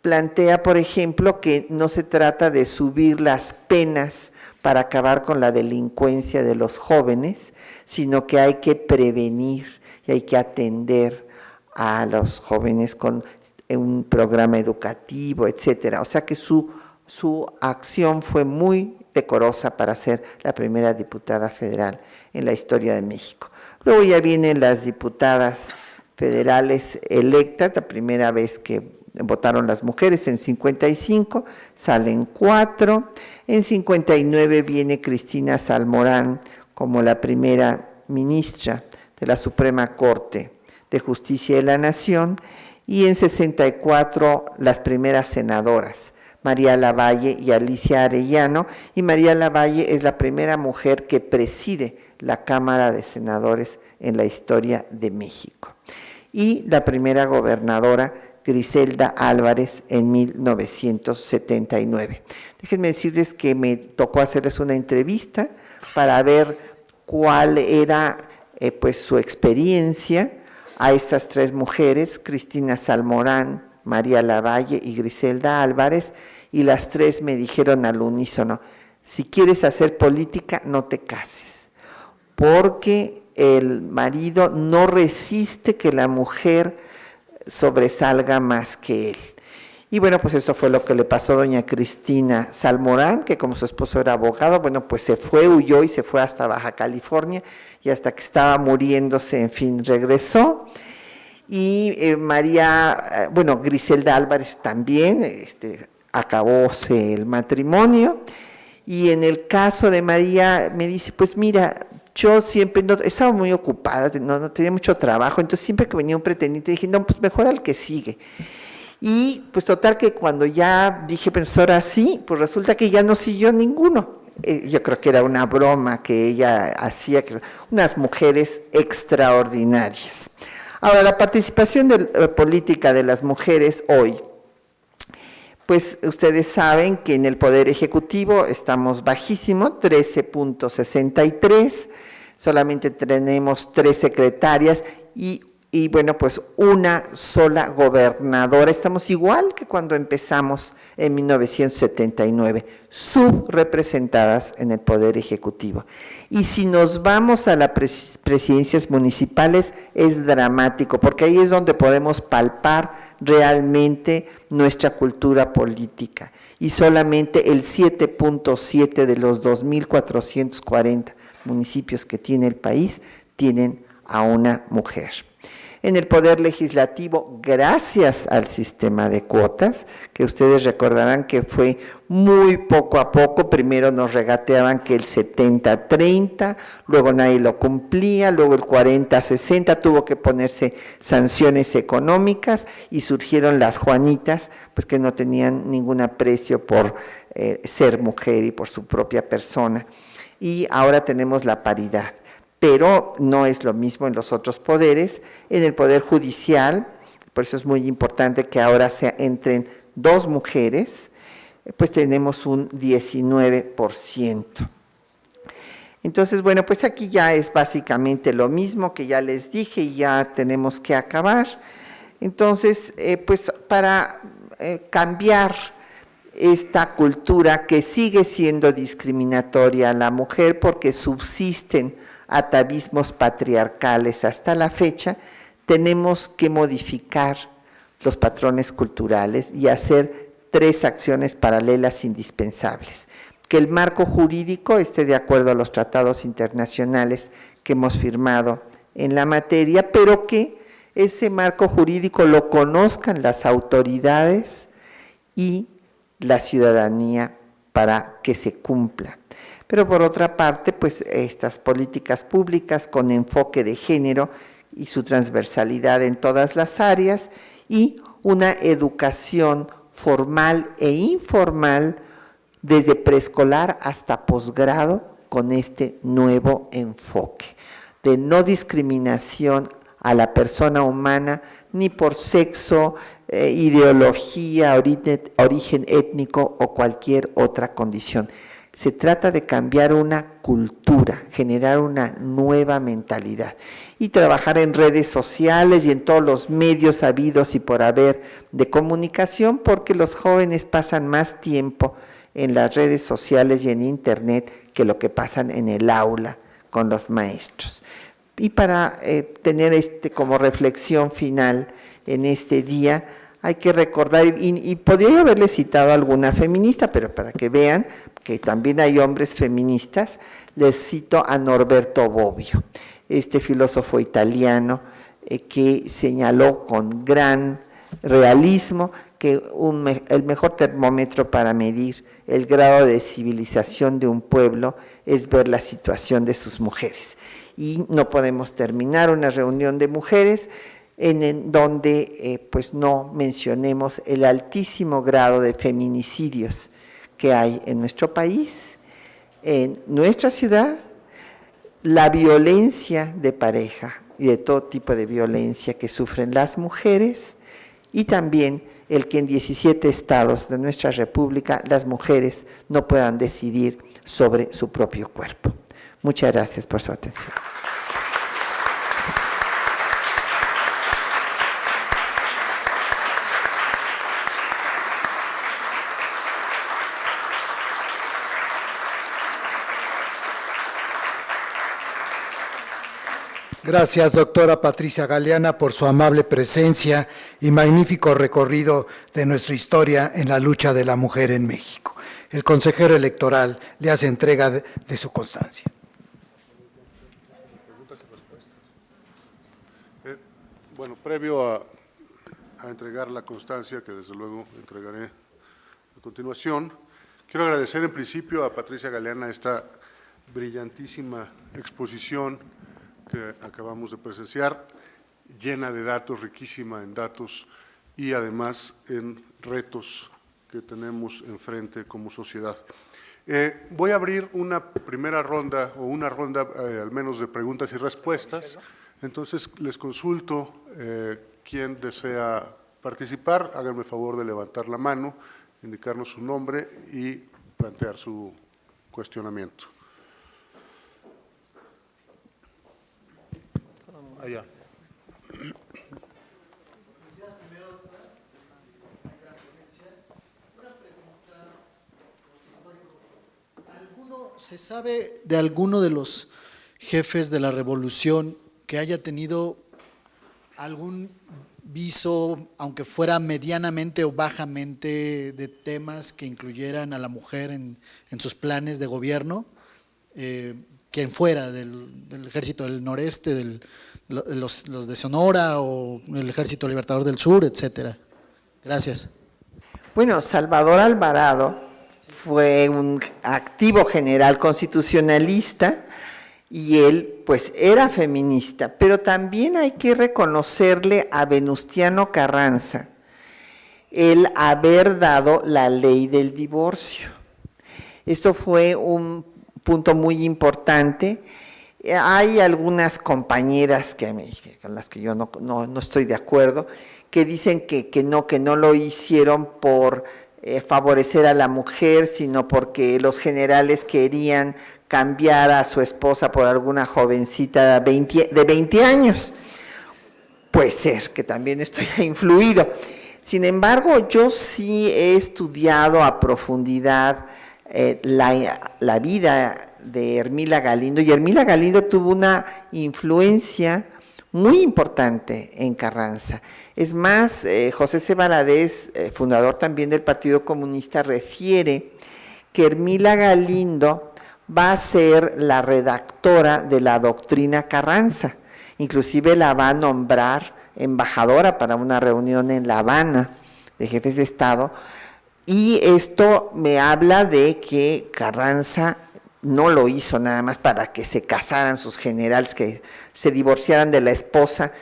Plantea, por ejemplo, que no se trata de subir las penas para acabar con la delincuencia de los jóvenes, sino que hay que prevenir y hay que atender a los jóvenes con un programa educativo, etcétera. O sea que su acción fue muy decorosa para ser la primera diputada federal en la historia de México. Luego ya vienen las diputadas federales electas, la primera vez que votaron las mujeres en 55, salen 4, en 59 viene Cristina Salmorán como la primera ministra de la Suprema Corte de Justicia de la Nación y en 64 las primeras senadoras, María Lavalle y Alicia Arellano, y María Lavalle es la primera mujer que preside la Cámara de Senadores en la historia de México. Y la primera gobernadora, Griselda Álvarez, en 1979. Déjenme decirles que me tocó hacerles una entrevista para ver cuál era pues su experiencia a estas 3 mujeres, Cristina Salmorán, María Lavalle y Griselda Álvarez, y las 3 me dijeron al unísono: si quieres hacer política, no te cases, porque el marido no resiste que la mujer sobresalga más que él. Y bueno, pues eso fue lo que le pasó a doña Cristina Salmorán, que como su esposo era abogado, bueno, pues se fue, huyó y se fue hasta Baja California, y hasta que estaba muriéndose, en fin, regresó. Y Griselda Álvarez también, acabóse el matrimonio. Y en el caso de María, me dice, pues mira, yo siempre estaba muy ocupada, no tenía mucho trabajo, entonces siempre que venía un pretendiente dije, no, pues mejor al que sigue. Y pues total que cuando ya dije, pues ahora sí, pues resulta que ya no siguió ninguno. Yo creo que era una broma que ella hacía, unas mujeres extraordinarias. Ahora, la participación política de las mujeres hoy, pues ustedes saben que en el Poder Ejecutivo estamos bajísimo, 13.63, solamente tenemos 3 secretarias y y bueno, pues una sola gobernadora. Estamos igual que cuando empezamos en 1979, subrepresentadas en el Poder Ejecutivo. Y si nos vamos a las presidencias municipales, es dramático, porque ahí es donde podemos palpar realmente nuestra cultura política. Y solamente el 7.7 de los 2.440 municipios que tiene el país tienen a una mujer. En el Poder Legislativo, gracias al sistema de cuotas, que ustedes recordarán que fue muy poco a poco, primero nos regateaban que el 70-30, luego nadie lo cumplía, luego el 40-60, tuvo que ponerse sanciones económicas y surgieron las Juanitas, pues que no tenían ningún aprecio por ser mujer y por su propia persona. Y ahora tenemos la paridad. Pero no es lo mismo en los otros poderes. En el Poder Judicial, por eso es muy importante que ahora entren 2 mujeres, pues tenemos un 19%. Entonces, bueno, pues aquí ya es básicamente lo mismo que ya les dije y ya tenemos que acabar. Entonces, pues para cambiar esta cultura que sigue siendo discriminatoria a la mujer porque subsisten atavismos patriarcales hasta la fecha, tenemos que modificar los patrones culturales y hacer 3 acciones paralelas indispensables. Que el marco jurídico esté de acuerdo a los tratados internacionales que hemos firmado en la materia, pero que ese marco jurídico lo conozcan las autoridades y la ciudadanía para que se cumpla. Pero por otra parte, pues estas políticas públicas con enfoque de género y su transversalidad en todas las áreas y una educación formal e informal desde preescolar hasta posgrado con este nuevo enfoque de no discriminación a la persona humana ni por sexo, ideología, origen étnico o cualquier otra condición. Se trata de cambiar una cultura, generar una nueva mentalidad y trabajar en redes sociales y en todos los medios habidos y por haber de comunicación, porque los jóvenes pasan más tiempo en las redes sociales y en internet que lo que pasan en el aula con los maestros. Y para tener como reflexión final en este día, hay que recordar, y podría haberle citado alguna feminista, pero para que vean que también hay hombres feministas, les cito a Norberto Bobbio, este filósofo italiano que señaló con gran realismo que el mejor termómetro para medir el grado de civilización de un pueblo es ver la situación de sus mujeres. Y no podemos terminar una reunión de mujeres en donde pues no mencionemos el altísimo grado de feminicidios que hay en nuestro país, en nuestra ciudad, la violencia de pareja y de todo tipo de violencia que sufren las mujeres y también el que en 17 estados de nuestra república las mujeres no puedan decidir sobre su propio cuerpo. Muchas gracias por su atención. Gracias, doctora Patricia Galeana, por su amable presencia y magnífico recorrido de nuestra historia en la lucha de la mujer en México. El consejero electoral le hace entrega de su constancia. Bueno, previo a entregar la constancia, que desde luego entregaré a continuación, quiero agradecer en principio a Patricia Galeana esta brillantísima exposición que acabamos de presenciar, llena de datos, riquísima en datos y además en retos que tenemos enfrente como sociedad. Voy a abrir una primera ronda, o una ronda al menos de preguntas y respuestas. Entonces, les consulto quién desea participar. Háganme favor de levantar la mano, indicarnos su nombre y plantear su cuestionamiento. Allá. ¿Se sabe de alguno de los jefes de la revolución que haya tenido algún viso, aunque fuera medianamente o bajamente, de temas que incluyeran a la mujer en sus planes de gobierno? Quien fuera del Ejército del Noreste, los de Sonora o el Ejército Libertador del Sur, etcétera. Gracias. Bueno, Salvador Alvarado fue un activo general constitucionalista y él pues era feminista, pero también hay que reconocerle a Venustiano Carranza el haber dado la ley del divorcio. Esto fue un punto muy importante. Hay algunas compañeras con las que yo no estoy de acuerdo, que dicen que no lo hicieron por favorecer a la mujer, sino porque los generales querían cambiar a su esposa por alguna jovencita de 20 años. Puede ser que también esto haya influido. Sin embargo, yo sí he estudiado a profundidad la vida de Ermila Galindo, y Ermila Galindo tuvo una influencia muy importante en Carranza. Es más, José C. Valadez, fundador también del Partido Comunista, refiere que Ermila Galindo va a ser la redactora de la doctrina Carranza. Inclusive la va a nombrar embajadora para una reunión en La Habana de jefes de Estado, y esto me habla de que Carranza no lo hizo nada más para que se casaran sus generales, que se divorciaran de la esposa,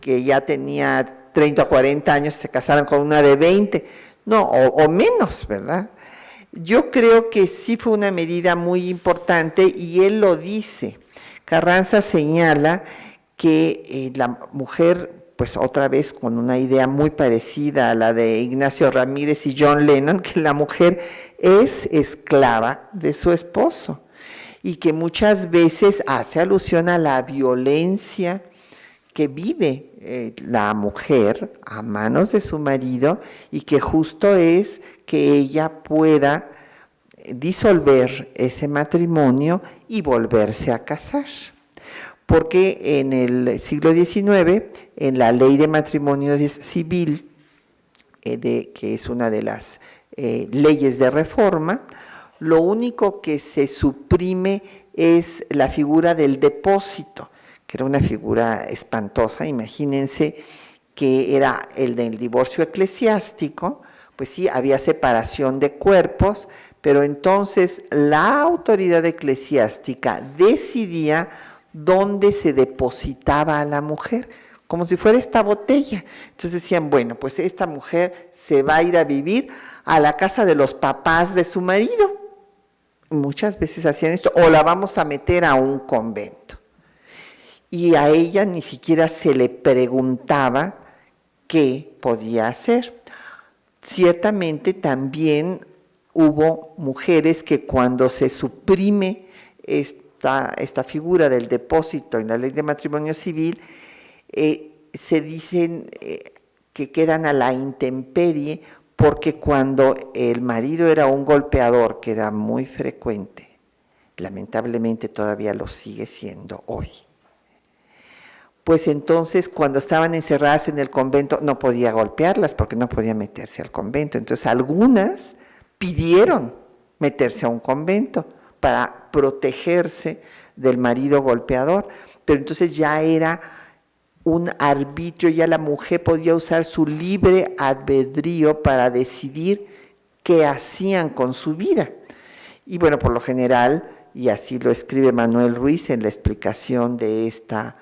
que ya tenía 30 o 40 años, se casaran con una de 20, no, o menos, ¿verdad? Yo creo que sí fue una medida muy importante, y él lo dice. Carranza señala que la mujer, pues otra vez con una idea muy parecida a la de Ignacio Ramírez y John Lennon, que la mujer es esclava de su esposo y que muchas veces hace alusión a la violencia que vive la mujer a manos de su marido, y que justo es que ella pueda disolver ese matrimonio y volverse a casar. Porque en el siglo XIX, en la ley de matrimonio civil, que es una de las leyes de reforma, lo único que se suprime es la figura del depósito, que era una figura espantosa. Imagínense que era el del divorcio eclesiástico, pues sí, había separación de cuerpos, pero entonces la autoridad eclesiástica decidía dónde se depositaba a la mujer, como si fuera esta botella. Entonces decían, bueno, pues esta mujer se va a ir a vivir a la casa de los papás de su marido. Muchas veces hacían esto, o la vamos a meter a un convento. Y a ella ni siquiera se le preguntaba qué podía hacer. Ciertamente también hubo mujeres que cuando se suprime esta figura del depósito en la ley de matrimonio civil, se dicen que quedan a la intemperie, porque cuando el marido era un golpeador, que era muy frecuente, lamentablemente todavía lo sigue siendo hoy, pues entonces cuando estaban encerradas en el convento no podía golpearlas porque no podía meterse al convento. Entonces algunas pidieron meterse a un convento para protegerse del marido golpeador, pero entonces ya era un arbitrio, ya la mujer podía usar su libre albedrío para decidir qué hacían con su vida. Y bueno, por lo general, y así lo escribe Manuel Ruiz en la explicación de esta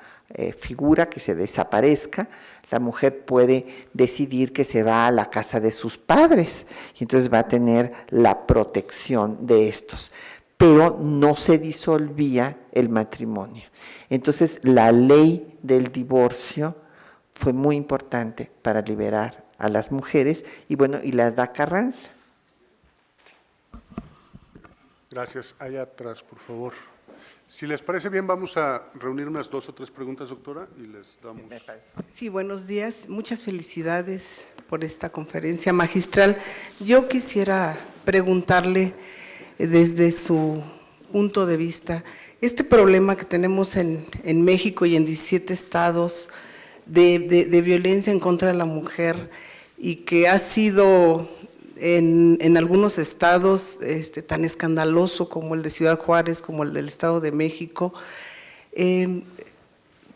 figura, que se desaparezca, la mujer puede decidir que se va a la casa de sus padres, y entonces va a tener la protección de estos, pero no se disolvía el matrimonio. Entonces la ley del divorcio fue muy importante para liberar a las mujeres, y bueno, y las da Carranza. Gracias. Allá atrás, por favor. Si les parece bien, vamos a reunir unas 2 o 3 preguntas, doctora, y les damos… Sí, buenos días. Muchas felicidades por esta conferencia magistral. Yo quisiera preguntarle desde su punto de vista, este problema que tenemos en México y en 17 estados de violencia en contra de la mujer y que ha sido en algunos estados tan escandaloso como el de Ciudad Juárez, como el del Estado de México,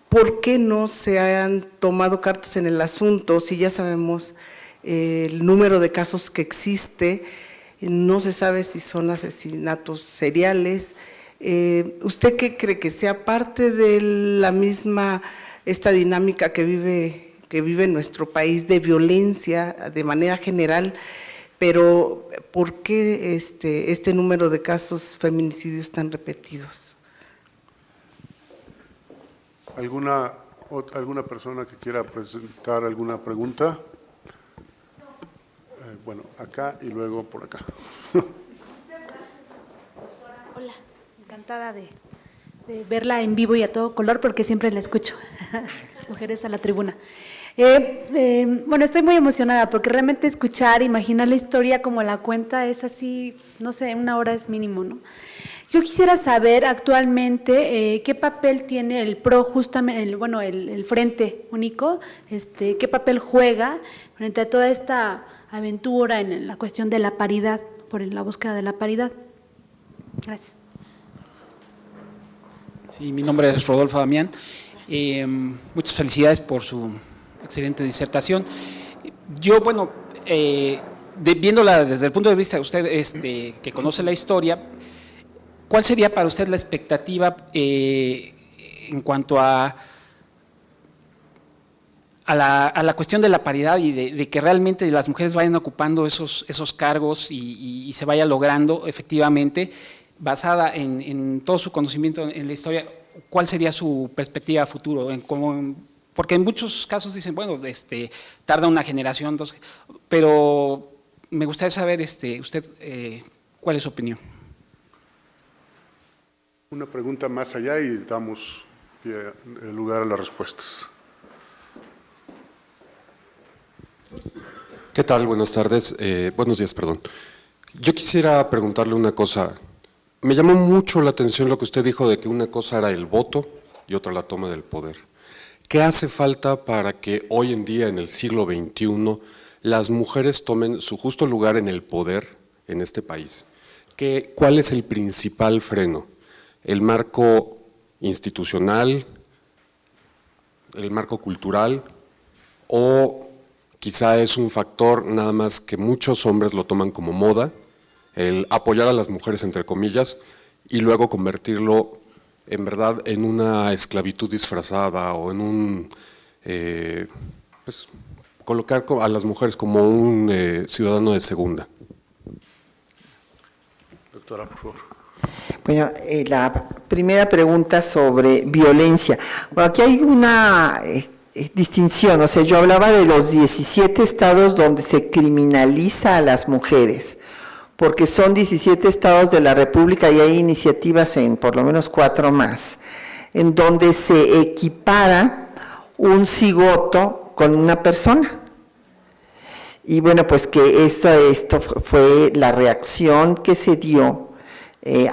¿por qué no se han tomado cartas en el asunto si ya sabemos el número de casos que existe? No se sabe si son asesinatos seriales. ¿Usted qué cree? ¿Que sea parte de la misma, esta dinámica que vive nuestro país de violencia de manera general? Pero ¿por qué este número de casos feminicidios tan repetidos? ¿Alguna persona que quiera presentar alguna pregunta? Bueno, acá y luego por acá. Hola, encantada de verla en vivo y a todo color porque siempre la escucho. Mujeres a la tribuna. Bueno, estoy muy emocionada porque realmente escuchar, imaginar la historia como la cuenta es así, no sé, 1 hora es mínimo, ¿no? Yo quisiera saber actualmente qué papel tiene el PRO, justamente, el Frente Único, qué papel juega frente a toda esta aventura en la cuestión de la paridad, por la búsqueda de la paridad. Gracias. Sí, mi nombre es Rodolfo Damián. Muchas felicidades por su excelente disertación. Yo, bueno, viéndola desde el punto de vista de usted, que conoce la historia, ¿cuál sería para usted la expectativa en cuanto a la cuestión de la paridad y de que realmente las mujeres vayan ocupando esos cargos y se vaya logrando efectivamente, basada en todo su conocimiento en la historia? ¿Cuál sería su perspectiva a futuro? Porque en muchos casos dicen, bueno, tarda una generación, 2, pero me gustaría saber usted cuál es su opinión. Una pregunta más allá y damos lugar a las respuestas. ¿Qué tal? Buenas tardes. Buenos días, perdón. Yo quisiera preguntarle una cosa. Me llamó mucho la atención lo que usted dijo de que una cosa era el voto y otra la toma del poder. ¿Qué hace falta para que hoy en día, en el siglo XXI, las mujeres tomen su justo lugar en el poder en este país? ¿Cuál es el principal freno? ¿El marco institucional? ¿El marco cultural? ¿O quizá es un factor nada más que muchos hombres lo toman como moda, el apoyar a las mujeres entre comillas y luego convertirlo en verdad en una esclavitud disfrazada o en colocar a las mujeres como un ciudadano de segunda? Doctora, por favor. Bueno, la primera pregunta sobre violencia. Bueno, aquí hay una distinción, o sea, yo hablaba de los 17 estados donde se criminaliza a las mujeres, porque son 17 estados de la República y hay iniciativas en por lo menos 4 más, en donde se equipara un cigoto con una persona. Y bueno, pues que esto fue la reacción que se dio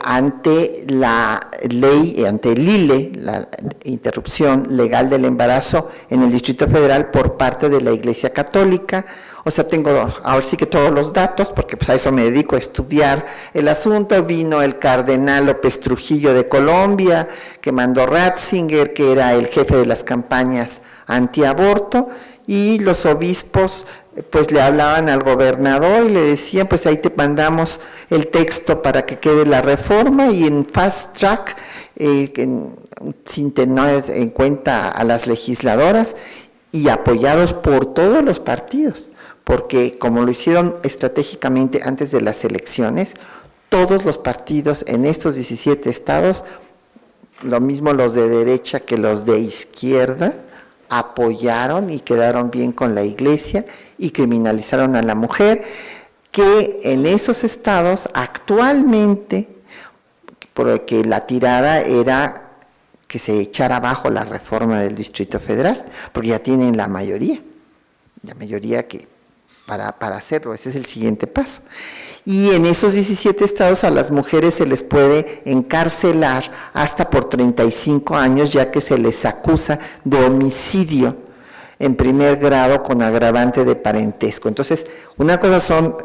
ante la ley, ante el ILE, la interrupción legal del embarazo en el Distrito Federal por parte de la Iglesia Católica. O sea, tengo ahora sí que todos los datos, porque pues a eso me dedico, a estudiar el asunto. Vino el cardenal López Trujillo de Colombia, que mandó Ratzinger, que era el jefe de las campañas antiaborto, y los obispos pues le hablaban al gobernador y le decían, pues ahí te mandamos el texto para que quede la reforma, y en fast track, sin tener en cuenta a las legisladoras y apoyados por todos los partidos, porque como lo hicieron estratégicamente antes de las elecciones, todos los partidos en estos 17 estados, lo mismo los de derecha que los de izquierda, apoyaron y quedaron bien con la Iglesia y criminalizaron a la mujer, que en esos estados actualmente, porque la tirada era que se echara abajo la reforma del Distrito Federal, porque ya tienen la mayoría que para hacerlo, ese es el siguiente paso. Y en esos 17 estados a las mujeres se les puede encarcelar hasta por 35 años, ya que se les acusa de homicidio en primer grado con agravante de parentesco. Entonces, una cosa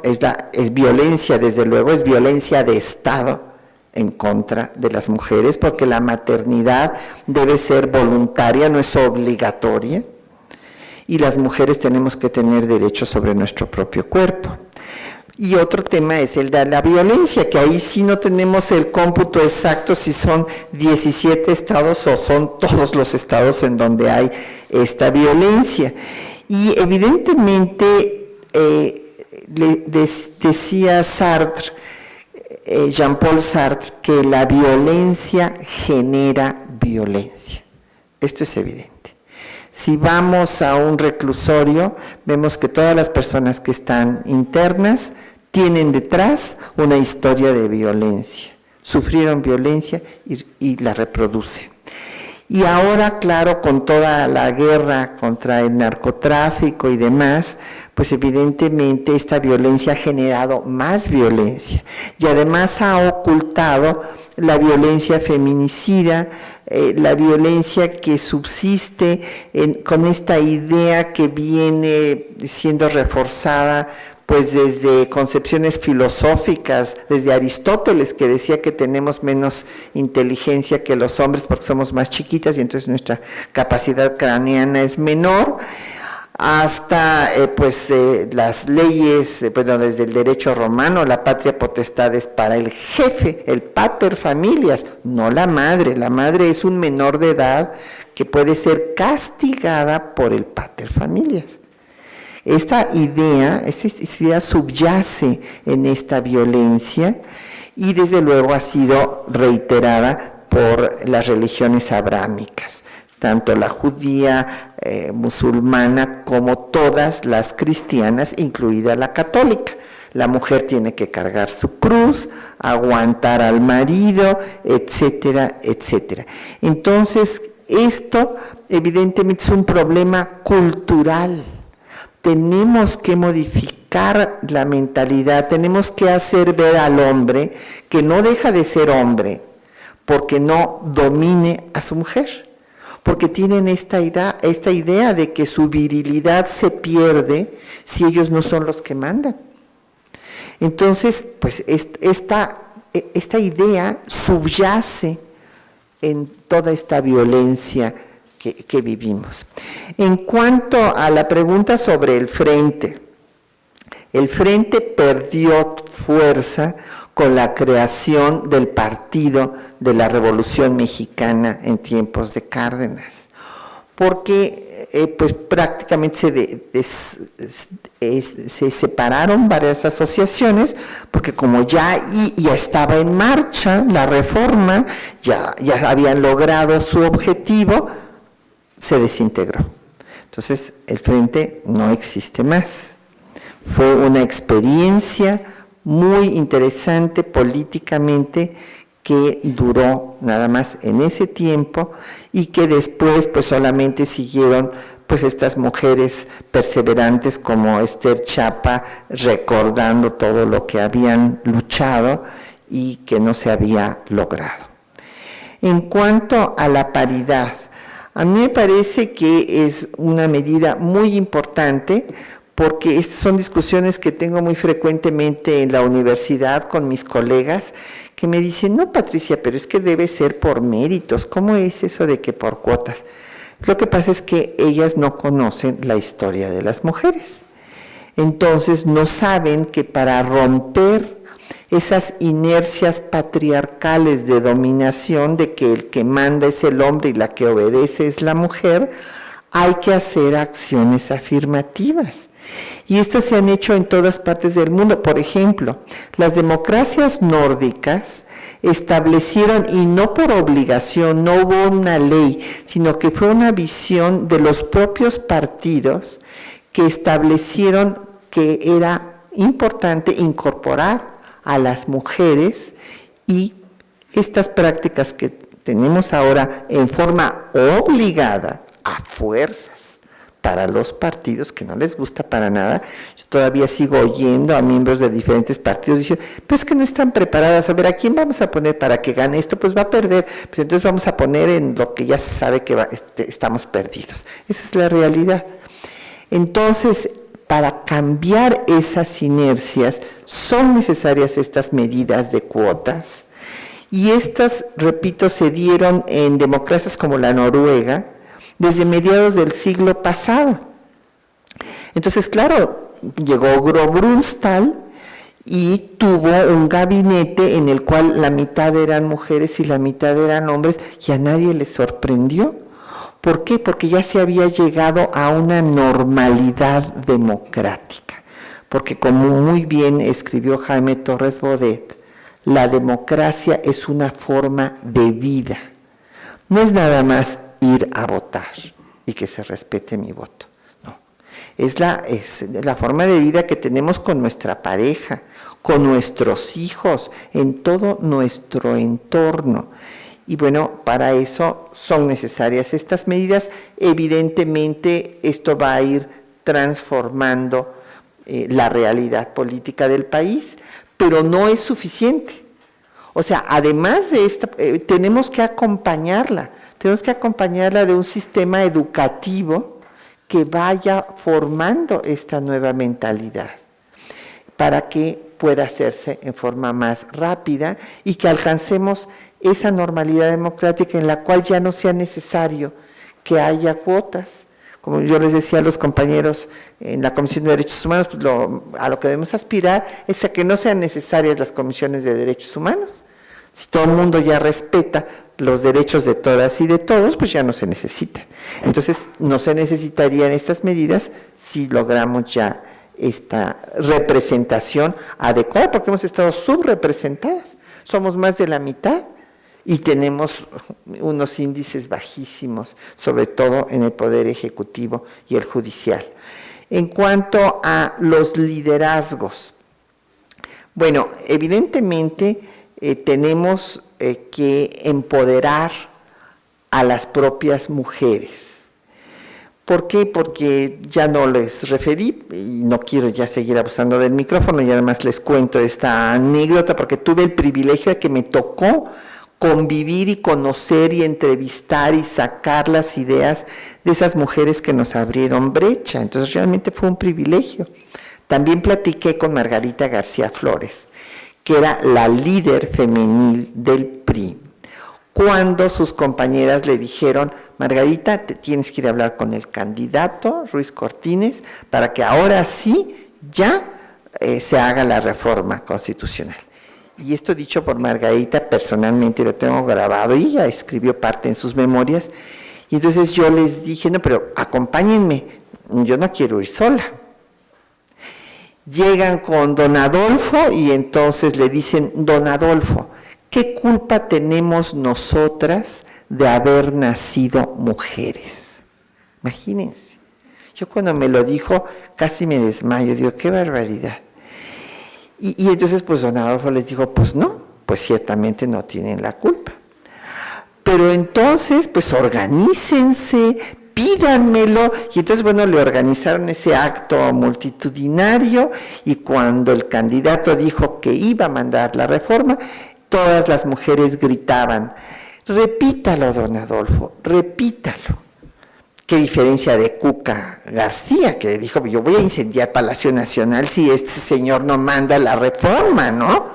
es violencia, desde luego, es violencia de Estado en contra de las mujeres, porque la maternidad debe ser voluntaria, no es obligatoria, y las mujeres tenemos que tener derechos sobre nuestro propio cuerpo. Y otro tema es el de la violencia, que ahí sí no tenemos el cómputo exacto si son 17 estados o son todos los estados en donde hay esta violencia. Y evidentemente, decía Sartre, Jean-Paul Sartre, que la violencia genera violencia. Esto es evidente. Si vamos a un reclusorio, vemos que todas las personas que están internas tienen detrás una historia de violencia. Sufrieron violencia y la reproducen. Y ahora, claro, con toda la guerra contra el narcotráfico y demás, pues evidentemente esta violencia ha generado más violencia y además ha ocultado la violencia feminicida, la violencia que subsiste con esta idea que viene siendo reforzada pues desde concepciones filosóficas, desde Aristóteles, que decía que tenemos menos inteligencia que los hombres porque somos más chiquitas y entonces nuestra capacidad craneana es menor, hasta las leyes, desde el derecho romano, la patria potestad es para el jefe, el pater familias, no la madre es un menor de edad que puede ser castigada por el pater familias. Esta idea subyace en esta violencia y desde luego ha sido reiterada por las religiones abrámicas, tanto la judía, musulmana, como todas las cristianas, incluida la católica. La mujer tiene que cargar su cruz, aguantar al marido, etcétera, etcétera. Entonces, esto evidentemente es un problema cultural. Tenemos que modificar la mentalidad, tenemos que hacer ver al hombre que no deja de ser hombre porque no domine a su mujer, porque tienen esta idea de que su virilidad se pierde si ellos no son los que mandan. Entonces, pues esta idea subyace en toda esta violencia que vivimos. En cuanto a la pregunta sobre el frente perdió fuerza con la creación del Partido de la Revolución Mexicana en tiempos de Cárdenas, porque pues prácticamente se separaron varias asociaciones, porque como ya estaba en marcha la reforma, ya habían logrado su objetivo, se desintegró. Entonces, el Frente no existe más. Fue una experiencia muy interesante políticamente que duró nada más en ese tiempo y que después pues solamente siguieron pues estas mujeres perseverantes como Esther Chapa recordando todo lo que habían luchado y que no se había logrado. En cuanto a la paridad, a mí me parece que es una medida muy importante porque son discusiones que tengo muy frecuentemente en la universidad con mis colegas que me dicen, no Patricia, pero es que debe ser por méritos, ¿cómo es eso de que por cuotas? Lo que pasa es que ellas no conocen la historia de las mujeres, entonces no saben que para romper esas inercias patriarcales de dominación de que el que manda es el hombre y la que obedece es la mujer, hay que hacer acciones afirmativas. Y estas se han hecho en todas partes del mundo. Por ejemplo, las democracias nórdicas establecieron, y no por obligación, no hubo una ley, sino que fue una visión de los propios partidos que establecieron que era importante incorporar a las mujeres y estas prácticas que tenemos ahora en forma obligada, a fuerzas, para los partidos, que no les gusta para nada. Yo todavía sigo oyendo a miembros de diferentes partidos diciendo, pero es que no están preparadas, a ver, ¿a quién vamos a poner para que gane esto? Pues va a perder, pues entonces vamos a poner en lo que ya se sabe que estamos perdidos. Esa es la realidad. Entonces, para cambiar esas inercias, son necesarias estas medidas de cuotas, y estas, repito, se dieron en democracias como la Noruega, desde mediados del siglo pasado. Entonces, claro, llegó Gro Brunstal y tuvo un gabinete en el cual la mitad eran mujeres y la mitad eran hombres, y a nadie le sorprendió. ¿Por qué? Porque ya se había llegado a una normalidad democrática. Porque, como muy bien escribió Jaime Torres Bodet, la democracia es una forma de vida. No es nada más ir a votar y que se respete mi voto. No, es la forma de vida que tenemos con nuestra pareja, con nuestros hijos, en todo nuestro entorno. Y bueno, para eso son necesarias estas medidas. Evidentemente, esto va a ir transformando la realidad política del país, pero no es suficiente. O sea, además de esta, tenemos que acompañarla de un sistema educativo que vaya formando esta nueva mentalidad para que pueda hacerse en forma más rápida y que alcancemos esa normalidad democrática en la cual ya no sea necesario que haya cuotas. Como yo les decía a los compañeros en la Comisión de Derechos Humanos, pues a lo que debemos aspirar es a que no sean necesarias las comisiones de derechos humanos. Si todo el mundo ya respeta los derechos de todas y de todos, pues ya no se necesita. Entonces, no se necesitarían estas medidas si logramos ya esta representación adecuada, porque hemos estado subrepresentadas. Somos más de la mitad y tenemos unos índices bajísimos, sobre todo en el Poder Ejecutivo y el Judicial. En cuanto a los liderazgos, bueno, evidentemente tenemos que empoderar a las propias mujeres. ¿Por qué? Porque ya no les referí y no quiero ya seguir abusando del micrófono, y además les cuento esta anécdota porque tuve el privilegio de que me tocó convivir y conocer y entrevistar y sacar las ideas de esas mujeres que nos abrieron brecha. Entonces realmente fue un privilegio. También platiqué con Margarita García Flores, que era la líder femenil del PRI, cuando sus compañeras le dijeron, Margarita, te tienes que ir a hablar con el candidato Ruiz Cortines para que ahora sí ya se haga la reforma constitucional. Y esto dicho por Margarita, personalmente lo tengo grabado, y ella escribió parte en sus memorias, y entonces yo les dije, no, pero acompáñenme, yo no quiero ir sola. Llegan con don Adolfo y entonces le dicen, don Adolfo, ¿qué culpa tenemos nosotras de haber nacido mujeres? Imagínense. Yo cuando me lo dijo casi me desmayo, digo, qué barbaridad. Y entonces pues don Adolfo les dijo, pues no, pues ciertamente no tienen la culpa. Pero entonces pues organícense, pídanmelo, y entonces bueno, le organizaron ese acto multitudinario, y cuando el candidato dijo que iba a mandar la reforma, todas las mujeres gritaban, repítalo don Adolfo, repítalo. Qué diferencia de Cuca García, que dijo, yo voy a incendiar Palacio Nacional si este señor no manda la reforma, ¿no?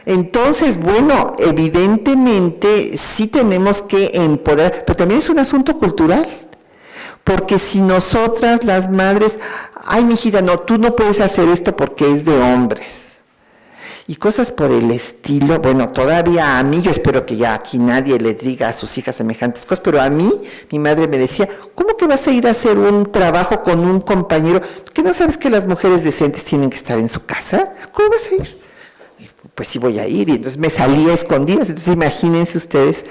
Entonces, bueno, evidentemente sí tenemos que empoderar, pero también es un asunto cultural, porque si nosotras las madres, ay mijita, no, tú no puedes hacer esto porque es de hombres, y cosas por el estilo, bueno, todavía a mí, yo espero que ya aquí nadie les diga a sus hijas semejantes cosas, pero a mí, mi madre me decía, ¿cómo que vas a ir a hacer un trabajo con un compañero? ¿Que no sabes que las mujeres decentes tienen que estar en su casa? ¿Cómo vas a ir? Pues sí voy a ir, y entonces me salía a escondidas. Entonces imagínense ustedes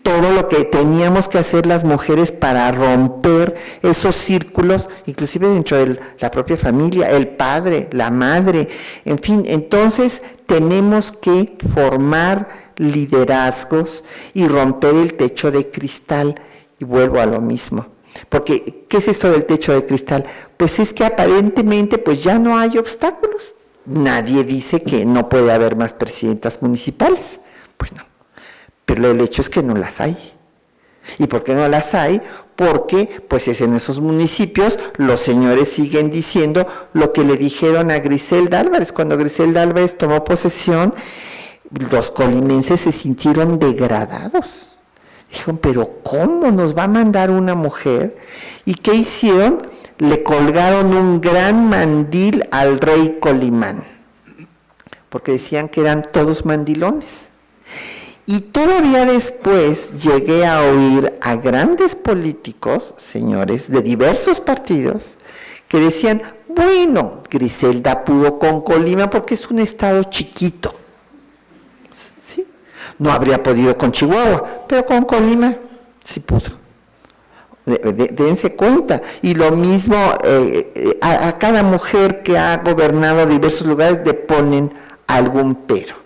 todo lo que teníamos que hacer las mujeres para romper esos círculos, inclusive dentro de la propia familia, el padre, la madre, en fin. Entonces tenemos que formar liderazgos y romper el techo de cristal. Y vuelvo a lo mismo. Porque, ¿qué es eso del techo de cristal? Pues es que aparentemente pues ya no hay obstáculos. Nadie dice que no puede haber más presidentas municipales. Pues no. Pero el hecho es que no las hay. ¿Y por qué no las hay? Porque pues es en esos municipios los señores siguen diciendo lo que le dijeron a Griselda Álvarez. Cuando Griselda Álvarez tomó posesión, los colimenses se sintieron degradados. Dijeron, pero ¿cómo nos va a mandar una mujer? ¿Y qué hicieron? Le colgaron un gran mandil al rey Colimán, porque decían que eran todos mandilones. Y todavía después llegué a oír a grandes políticos, señores, de diversos partidos, que decían, bueno, Griselda pudo con Colima porque es un estado chiquito. ¿Sí? No habría podido con Chihuahua, pero con Colima sí pudo. Dense cuenta. Y lo mismo, a cada mujer que ha gobernado diversos lugares le ponen algún pero.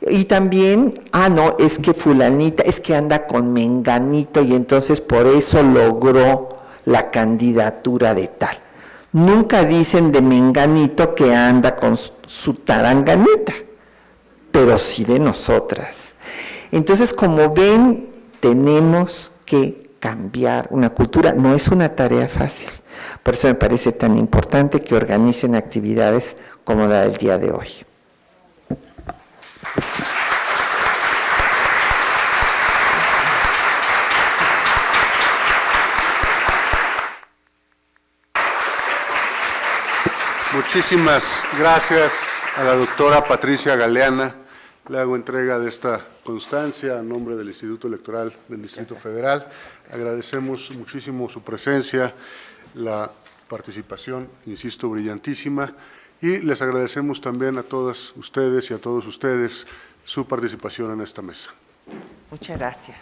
Y también, no, es que fulanita, es que anda con menganito y entonces por eso logró la candidatura de tal. Nunca dicen de menganito que anda con su taranganita, pero sí de nosotras. Entonces, como ven, tenemos que cambiar una cultura. No es una tarea fácil. Por eso me parece tan importante que organicen actividades como la del día de hoy. Muchísimas gracias a la doctora Patricia Galeana. Le hago entrega de esta constancia a nombre del Instituto Electoral del Distrito Federal. Agradecemos muchísimo su presencia, la participación, insisto, brillantísima, y les agradecemos también a todas ustedes y a todos ustedes su participación en esta mesa. Muchas gracias.